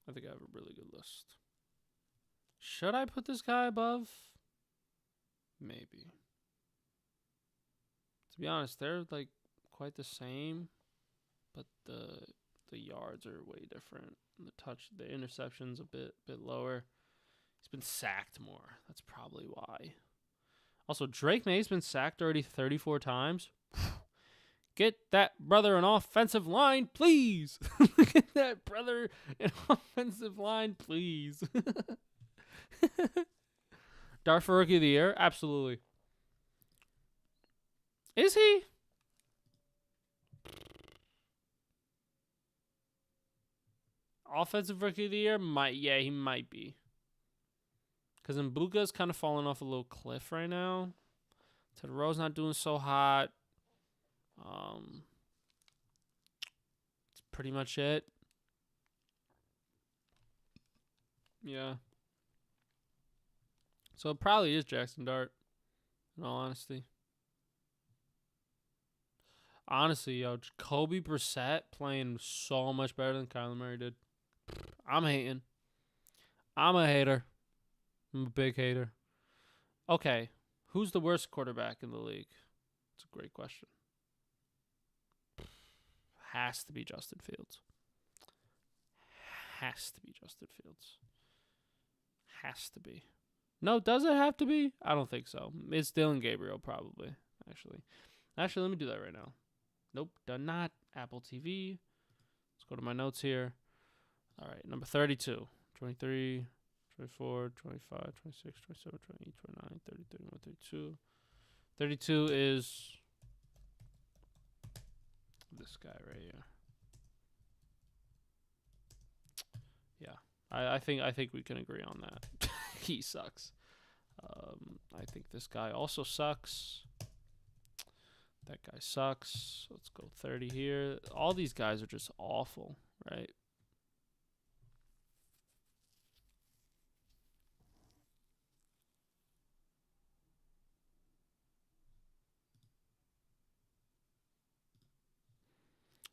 I think I have a really good list. Should I put this guy above? Maybe. To be honest, they're like quite the same, but the yards are way different. The interception's a bit lower. He's been sacked more. That's probably why. Also, Drake May's been sacked already 34 times. Get that brother an offensive line, please. Get that brother an offensive line, please. Dart for Rookie of the Year? Absolutely. Is he? Offensive Rookie of the Year? Yeah, he might be. Because Mbuka's kind of falling off a little cliff right now. Ted Rowe's not doing so hot. That's pretty much it. Yeah. So it probably is Jackson Dart, in all honesty. Honestly, yo, Jacoby Brissett playing so much better than Kyler Murray did. I'm hating. I'm a hater. I'm a big hater. Okay, who's the worst quarterback in the league? It's a great question. Has to be Justin Fields. Has to be Justin Fields. Has to be. No, does it have to be? I don't think so. It's Dylan Gabriel, probably, actually. Actually, let me do that right now. Nope, done not. Apple TV. Let's go to my notes here. All right, number 32, 23, 24, 25, 26, 27, 28, 29, 30, 31, 32. 32 is this guy right here. Yeah, I think we can agree on that. He sucks. I think this guy also sucks. That guy sucks. Let's go 30 here. All these guys are just awful, right?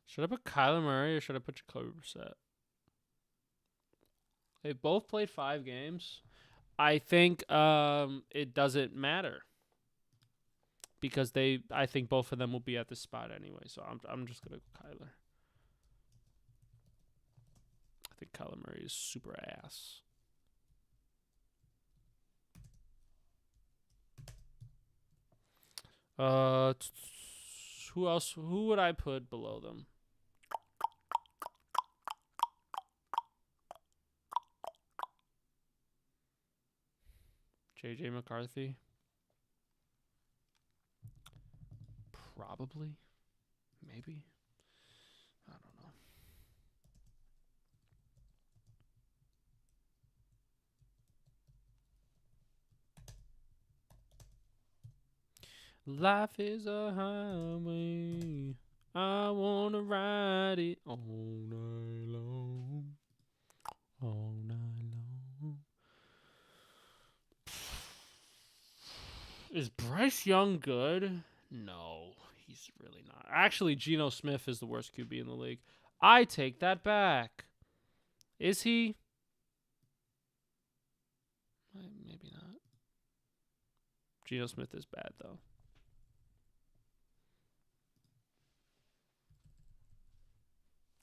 Should I put Kyler Murray or should I put Jacoby Brissett? They both played 5 games. I think it doesn't matter because I think both of them will be at this spot anyway. So I'm just gonna go Kyler. I think Kyler Murray is super ass. Who else? Who would I put below them? JJ McCarthy? Probably. Maybe. I don't know. Life is a highway. I wanna ride it all night long. All night long. Is Bryce Young good? No, he's really not. Actually, Geno Smith is the worst QB in the league. I take that back. Is he? Maybe not. Geno Smith is bad, though.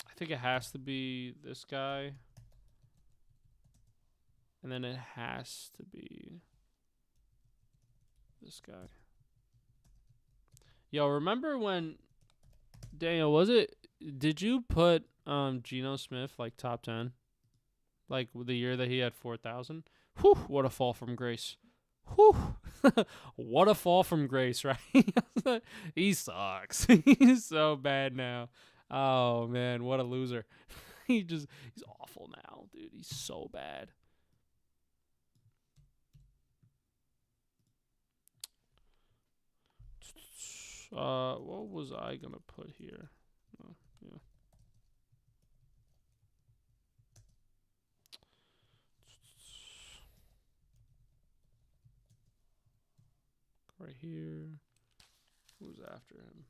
I think it has to be this guy. And then it has to be this guy. Yo, remember when Daniel, did you put Geno Smith like top 10? Like the year that he had 4,000? Whew, what a fall from grace. Whew. What a fall from grace, right? He sucks. He's so bad now. Oh man, what a loser. He's awful now, dude. He's so bad. What was I gonna put here? Oh, yeah. Right here. Who's after him?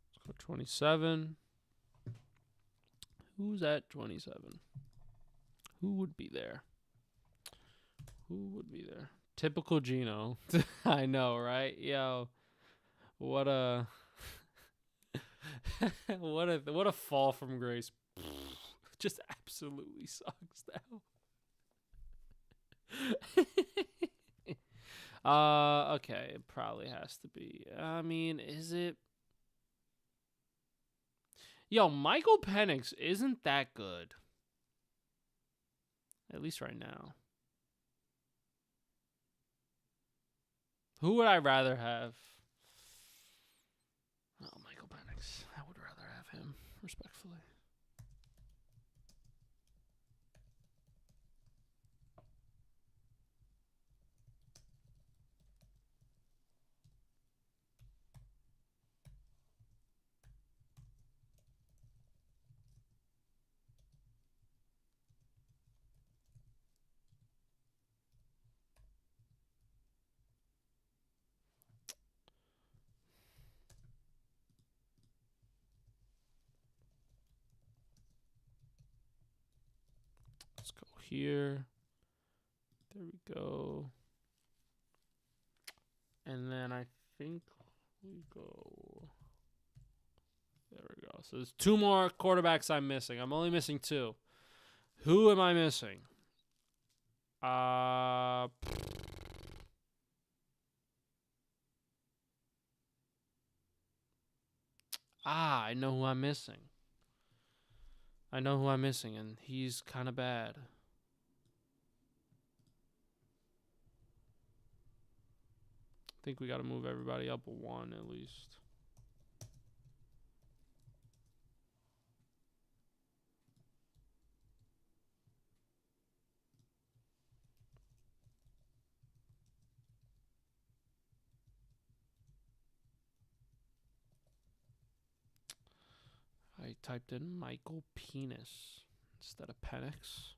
Let's go 27. Who's at 27? Who would be there? Who would be there? Typical Gino. I know, right? Yo, what a what a fall from grace. Just absolutely sucks now. Okay, it probably has to be. I mean, is it? Yo, Michael Penix isn't that good. At least right now. Who would I rather have? Oh, Michael Penix. I would rather have him, respectfully. Let's go here. There we go. And then I think we go. There we go. So there's 2 more quarterbacks I'm missing. I'm only missing 2. Who am I missing? I know who I'm missing. And he's kind of bad. I think we got to move everybody up 1 at least. I typed in Michael Penis instead of Penix.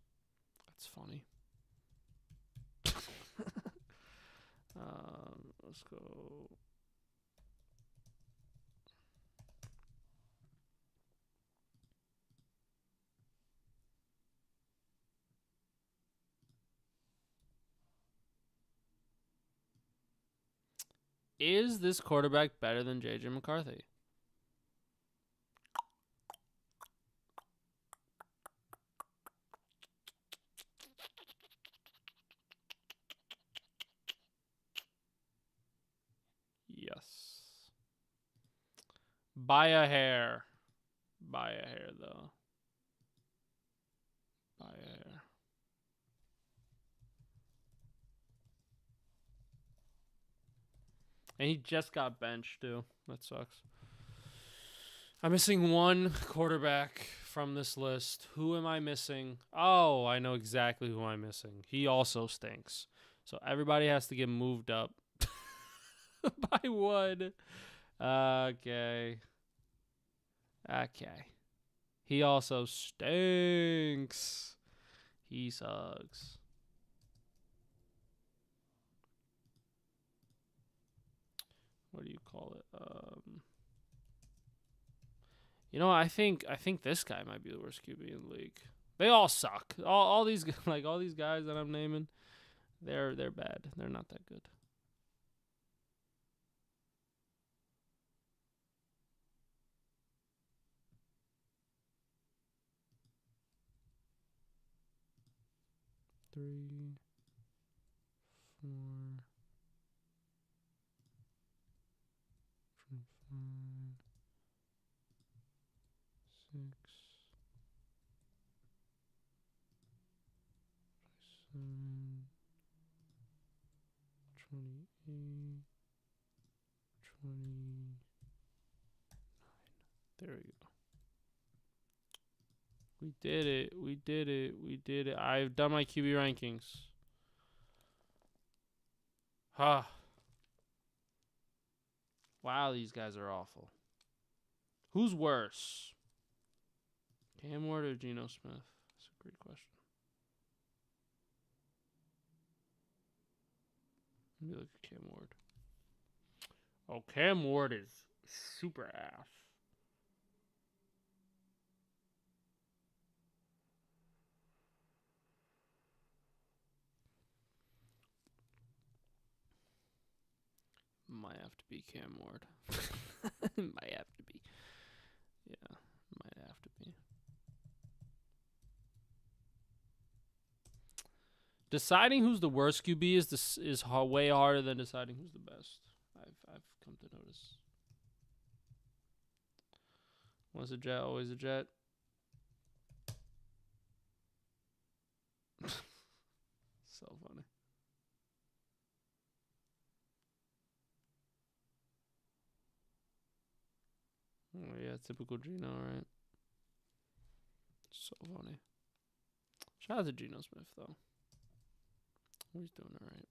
That's funny. Let's go. Is this quarterback better than J.J. McCarthy? Yes. By a hair. By a hair, though. By a hair. And he just got benched, too. That sucks. I'm missing 1 quarterback from this list. Who am I missing? Oh, I know exactly who I'm missing. He also stinks. So everybody has to get moved up by 1. Okay. He also stinks. He sucks. What do you call it? You know, I think this guy might be the worst QB in the league. They all suck. All these all these guys that I'm naming, they're bad. They're not that good. Three, 4, 5, 6, 28, 29. There we go. We did it. We did it. We did it. I've done my QB rankings. Huh. Wow, these guys are awful. Who's worse? Cam Ward or Geno Smith? That's a great question. Let me look at Cam Ward. Oh, Cam Ward is super ass. Might have to be Cam Ward. Might have to be. Yeah, might have to be. Deciding who's the worst QB is way harder than deciding who's the best. I've come to notice. Once a Jet, always a Jet. So funny. Oh yeah, typical Geno, right? So funny. Shout out to Geno Smith though. He's doing all right.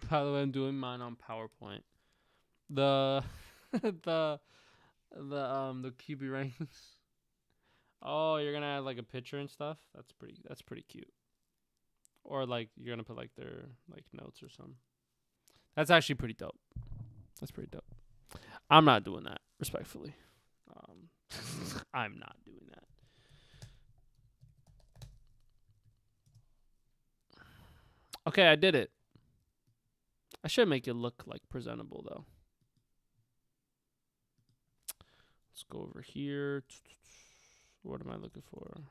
By the way, I'm doing mine on PowerPoint. The the QB rankings. Oh, you're gonna add like a picture and stuff. That's pretty cute. Or like you're gonna put like their like notes or something. That's actually pretty dope. That's pretty dope. I'm not doing that, respectfully. I'm not doing that. Okay, I did it. I should make it look like presentable though. Let's go over here. What am I looking for?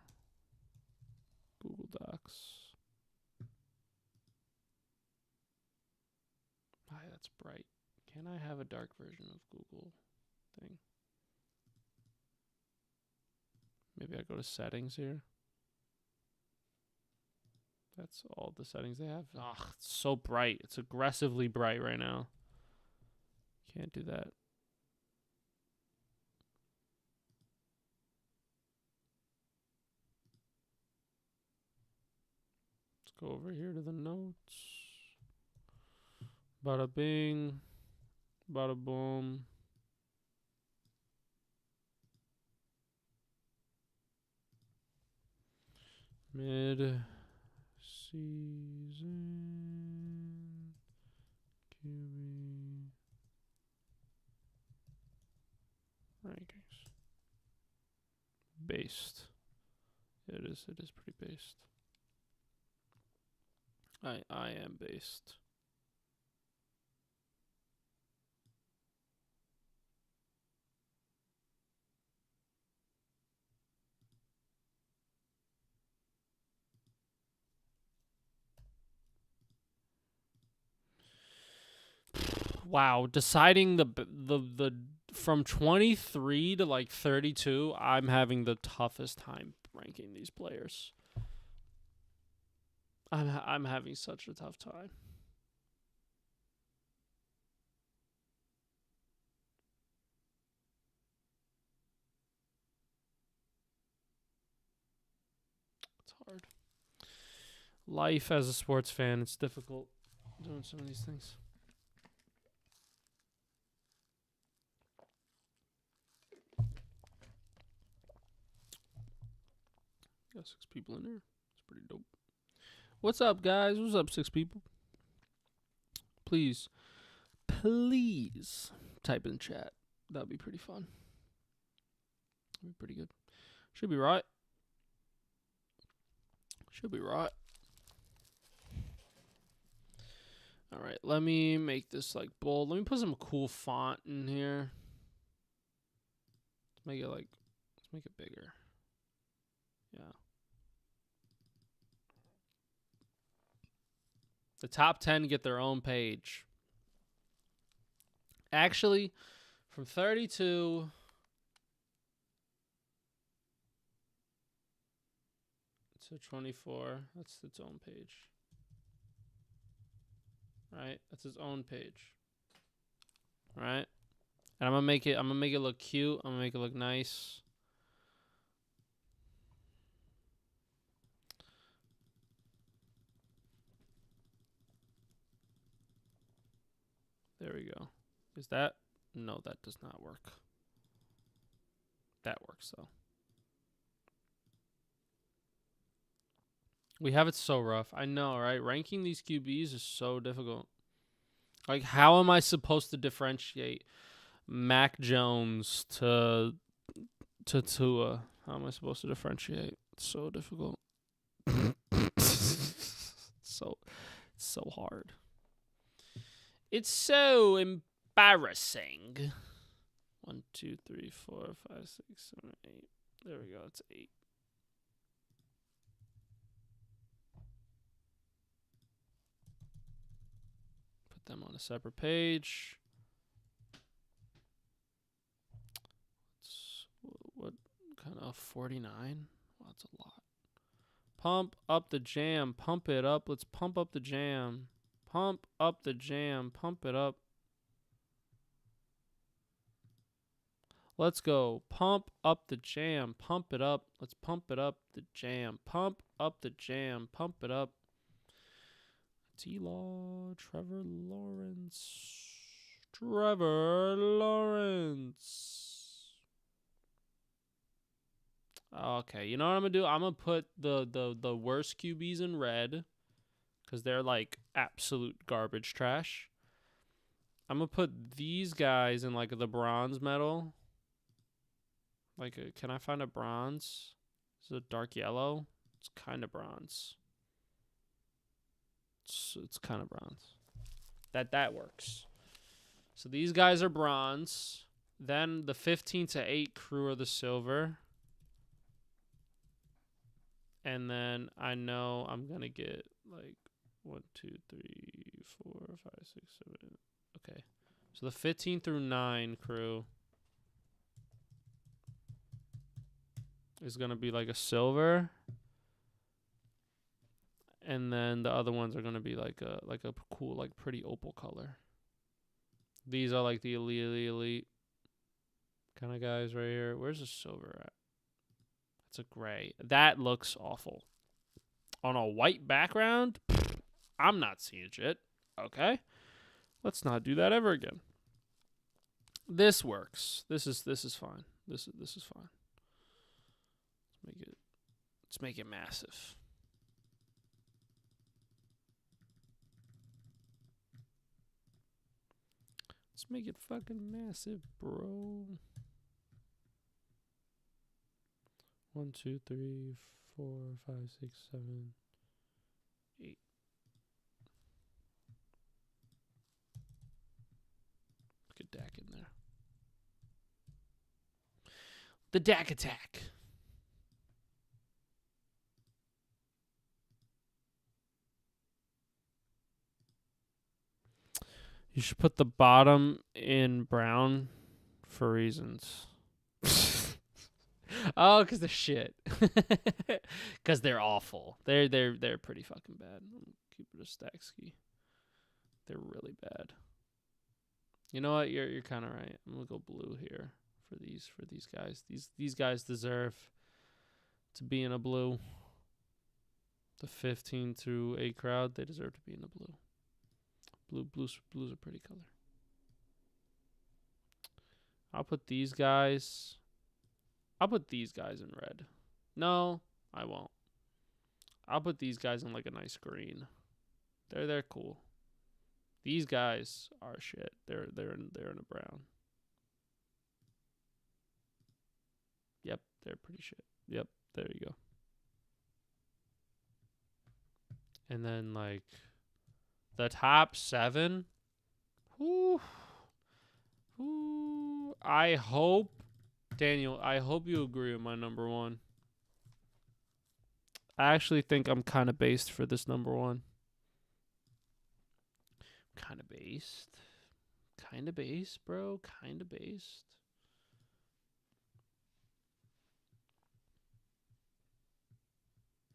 Google Docs. Ah, that's bright. Can I have a dark version of Google thing? Maybe I go to settings here. That's all the settings they have. Ugh, it's so bright. It's aggressively bright right now. Can't do that. Let's go over here to the notes. Bada bing. Bada boom. Mid season QB rankings. Based. It is pretty based. I am based. Wow, deciding the from 23 to like 32, I'm having the toughest time ranking these players. I'm having such a tough time. It's hard. Life as a sports fan, it's difficult doing some of these things. Got 6 people in there. It's pretty dope. What's up, guys? What's up, 6 people? Please type in chat. That'd be pretty fun. That'd be pretty good. Should be right. Should be right. All right, let me make this like bold. Let me put some cool font in here. Let's make it bigger. Yeah. The top 10 get their own page. Actually, from 32 to 24, that's its own page. Right? That's its own page. Right? And I'm gonna make it look cute. I'm gonna make it look nice. There we go. Is that? No, that does not work. That works though. We have it so rough. I know, right? Ranking these QBs is so difficult. Like, how am I supposed to differentiate Mac Jones to Tua? How am I supposed to differentiate? It's so difficult. so hard. It's so embarrassing. 1, 2, 3, 4, 5, 6, 7, 8. There we go. It's 8. Put them on a separate page. What kind of 49? Well, that's a lot. Pump up the jam. Pump it up. Let's pump up the jam. Pump up the jam. Pump it up. Let's go. Pump up the jam. Pump it up. Let's pump it up the jam. Pump up the jam. Pump it up. T-Law. Trevor Lawrence. Trevor Lawrence. Okay, you know what I'm going to do? I'm going to put the worst QBs in red because they're like absolute garbage trash. I'm going to put these guys in like the bronze medal. Like, can I find a bronze? Is it a dark yellow? It's kind of bronze. It's kind of bronze. That works. So these guys are bronze. Then the 15 to 8 crew are the silver. And then I know I'm going to get like 1, 2, 3, 4, 5, 6, 7. Okay. So the 15 through 9 crew is going to be like a silver. And then the other ones are going to be like a cool, like pretty opal color. These are like the elite kind of guys right here. Where's the silver at? It's a gray. That looks awful. On a white background, I'm not seeing shit. Okay. Let's not do that ever again. This works. This is fine. This is fine. Let's make it massive. Let's make it fucking massive, bro. 1, 2, 3, 4, 5, 6, 7, 8. Get Dak in there. The Dak attack. You should put the bottom in brown for reasons. Oh, because they're shit. Because they're awful. They're pretty fucking bad. Keep it a stack ski. They're really bad. You know what? You're kind of right. I'm gonna go blue here for these guys. These guys deserve to be in a blue. The 15 through 8 crowd, they deserve to be in the blue. Blue's a pretty color. I'll put these guys in red. No, I won't. I'll put these guys in like a nice green. They're cool. These guys are shit. They're in a brown. Yep, they're pretty shit. Yep, there you go. And then like the top 7. Whew. I hope, Daniel, you agree with my number 1. I actually think I'm kind of based for this number 1. Kind of based. Kind of base, bro. Kind of based.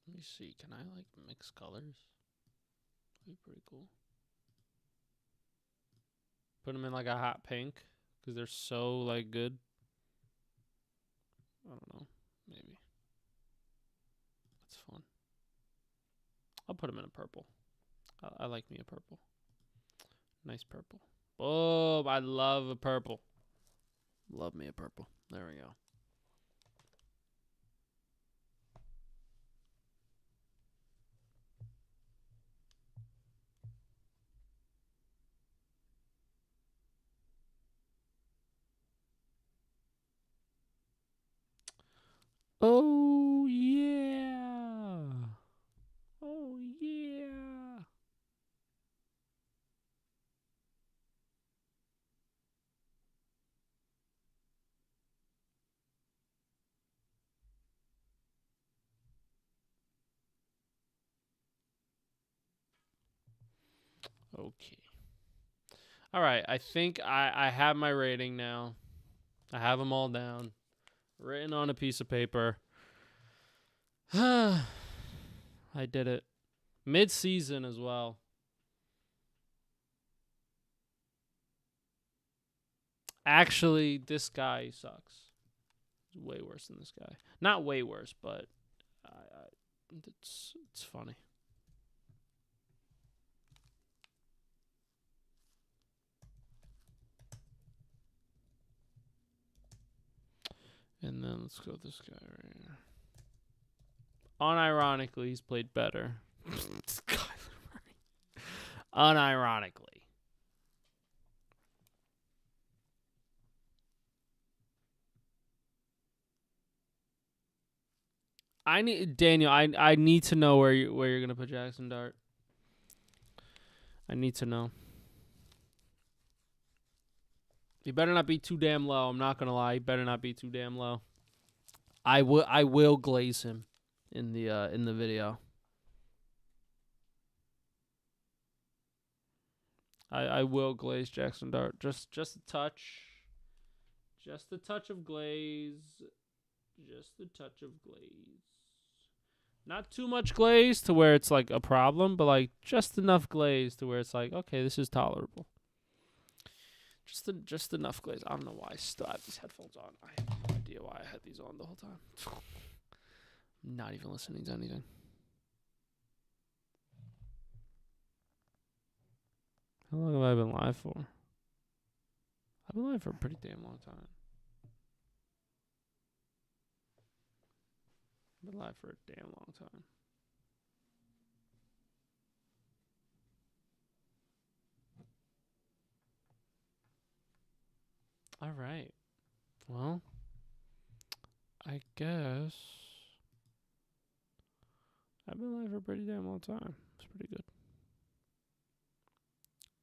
Let me see. Can I like mix colors? That'd be pretty cool. Put them in like a hot pink because they're so like good. I don't know. Maybe. That's fun. I'll put them in a purple. I like me a purple. Nice purple. Oh, I love a purple. Love me a purple. There we go. Oh, yeah. Oh, yeah. Okay. All right. I think I have my rating now. I have them all down, written on a piece of paper. I did it. Mid-season as well. Actually, this guy sucks. He's way worse than this guy. Not way worse, but it's funny. And then let's go with this guy right here. Unironically, he's played better. Unironically. I need Daniel. I need to know where you're gonna put Jackson Dart. I need to know. He better not be too damn low. I'm not gonna lie. He better not be too damn low. I will glaze him in the video. I will glaze Jackson Dart. Just a touch. Just a touch of glaze. Just a touch of glaze. Not too much glaze to where it's like a problem, but like just enough glaze to where it's like, okay, this is tolerable. Just enough glaze. I don't know why I still have these headphones on. I have no idea why I had these on the whole time. I'm not even listening to anything. How long have I been live for? I've been live for a pretty damn long time. I've been live for a damn long time. All right. Well, I guess I've been live for a pretty damn long time. It's pretty good.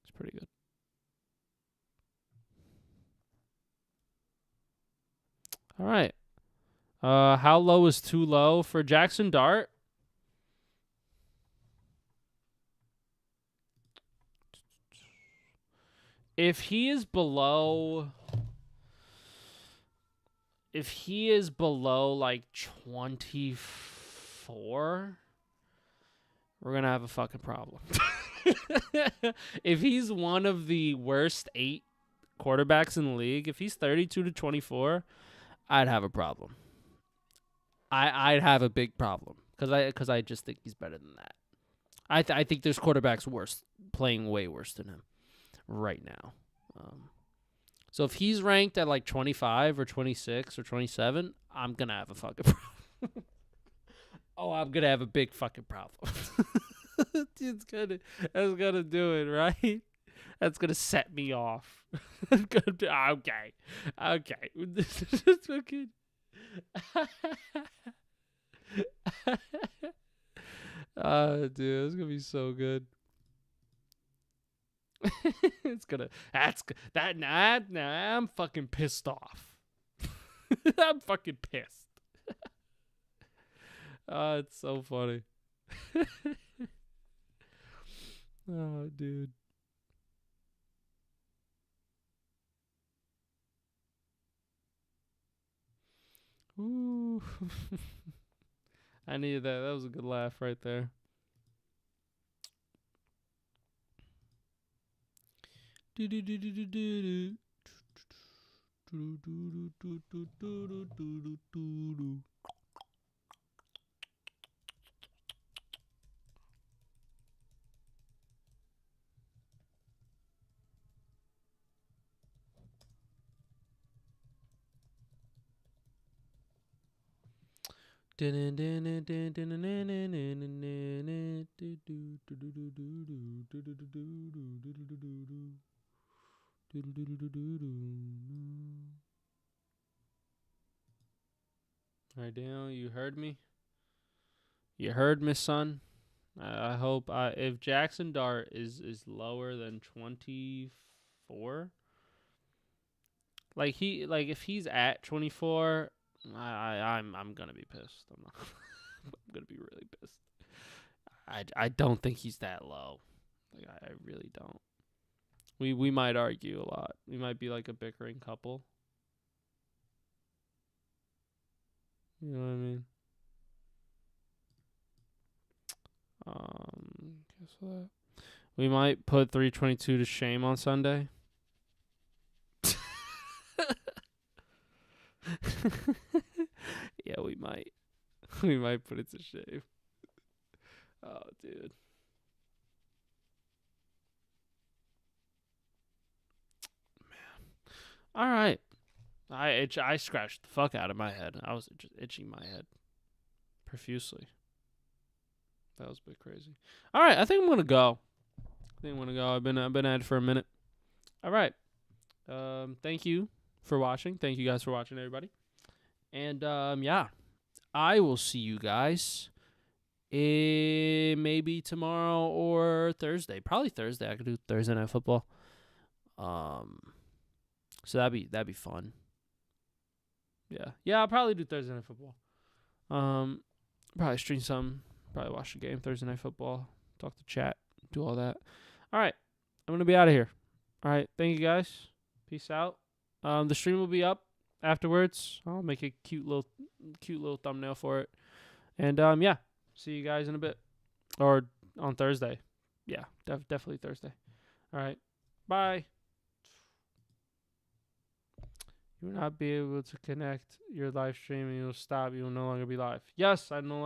It's pretty good. All right. How low is too low for Jackson Dart? If he is below like 24, we're going to have a fucking problem. If he's one of the worst 8 quarterbacks in the league, if he's 32 to 24, I'd have a problem. I'd have a big problem because I just think he's better than that. I think there's quarterbacks playing way worse than him right now. So if he's ranked at like 25 or 26 or 27, I'm going to have a fucking problem. Oh, I'm going to have a big fucking problem. That's going to do it, right? That's going to set me off. Okay. Fucking... dude, it's going to be so good. I'm fucking pissed off. I'm fucking pissed. It's so funny. Oh, dude. Ooh. I needed that. That was a good laugh right there. Alright, Daniel, you heard me? You heard me, son? I hope if Jackson Dart is lower than 24, if he's at 24, I'm gonna be pissed. I'm not, I'm gonna be really pissed. I don't think he's that low. Like I really don't. We might argue a lot. We might be like a bickering couple. You know what I mean? Guess what? We might put 322 to shame on Sunday. Yeah, we might. We might put it to shame. Oh, dude. All right. I scratched the fuck out of my head. I was just itching my head profusely. That was a bit crazy. All right, I think I'm gonna go. I've been at it for a minute. All right. Thank you for watching. Thank you guys for watching, everybody. And yeah, I will see you guys. Maybe tomorrow or Thursday. Probably Thursday. I could do Thursday Night Football. So that'd be fun. Yeah. I'll probably do Thursday Night Football. Probably stream some. Probably watch the game Thursday Night Football. Talk to chat. Do all that. All right, I'm gonna be out of here. All right, thank you guys. Peace out. The stream will be up afterwards. I'll make a cute little thumbnail for it. And yeah, see you guys in a bit or on Thursday. Yeah, definitely Thursday. All right, bye. You will not be able to connect your live stream and you'll stop. You will no longer be live. Yes, I no longer.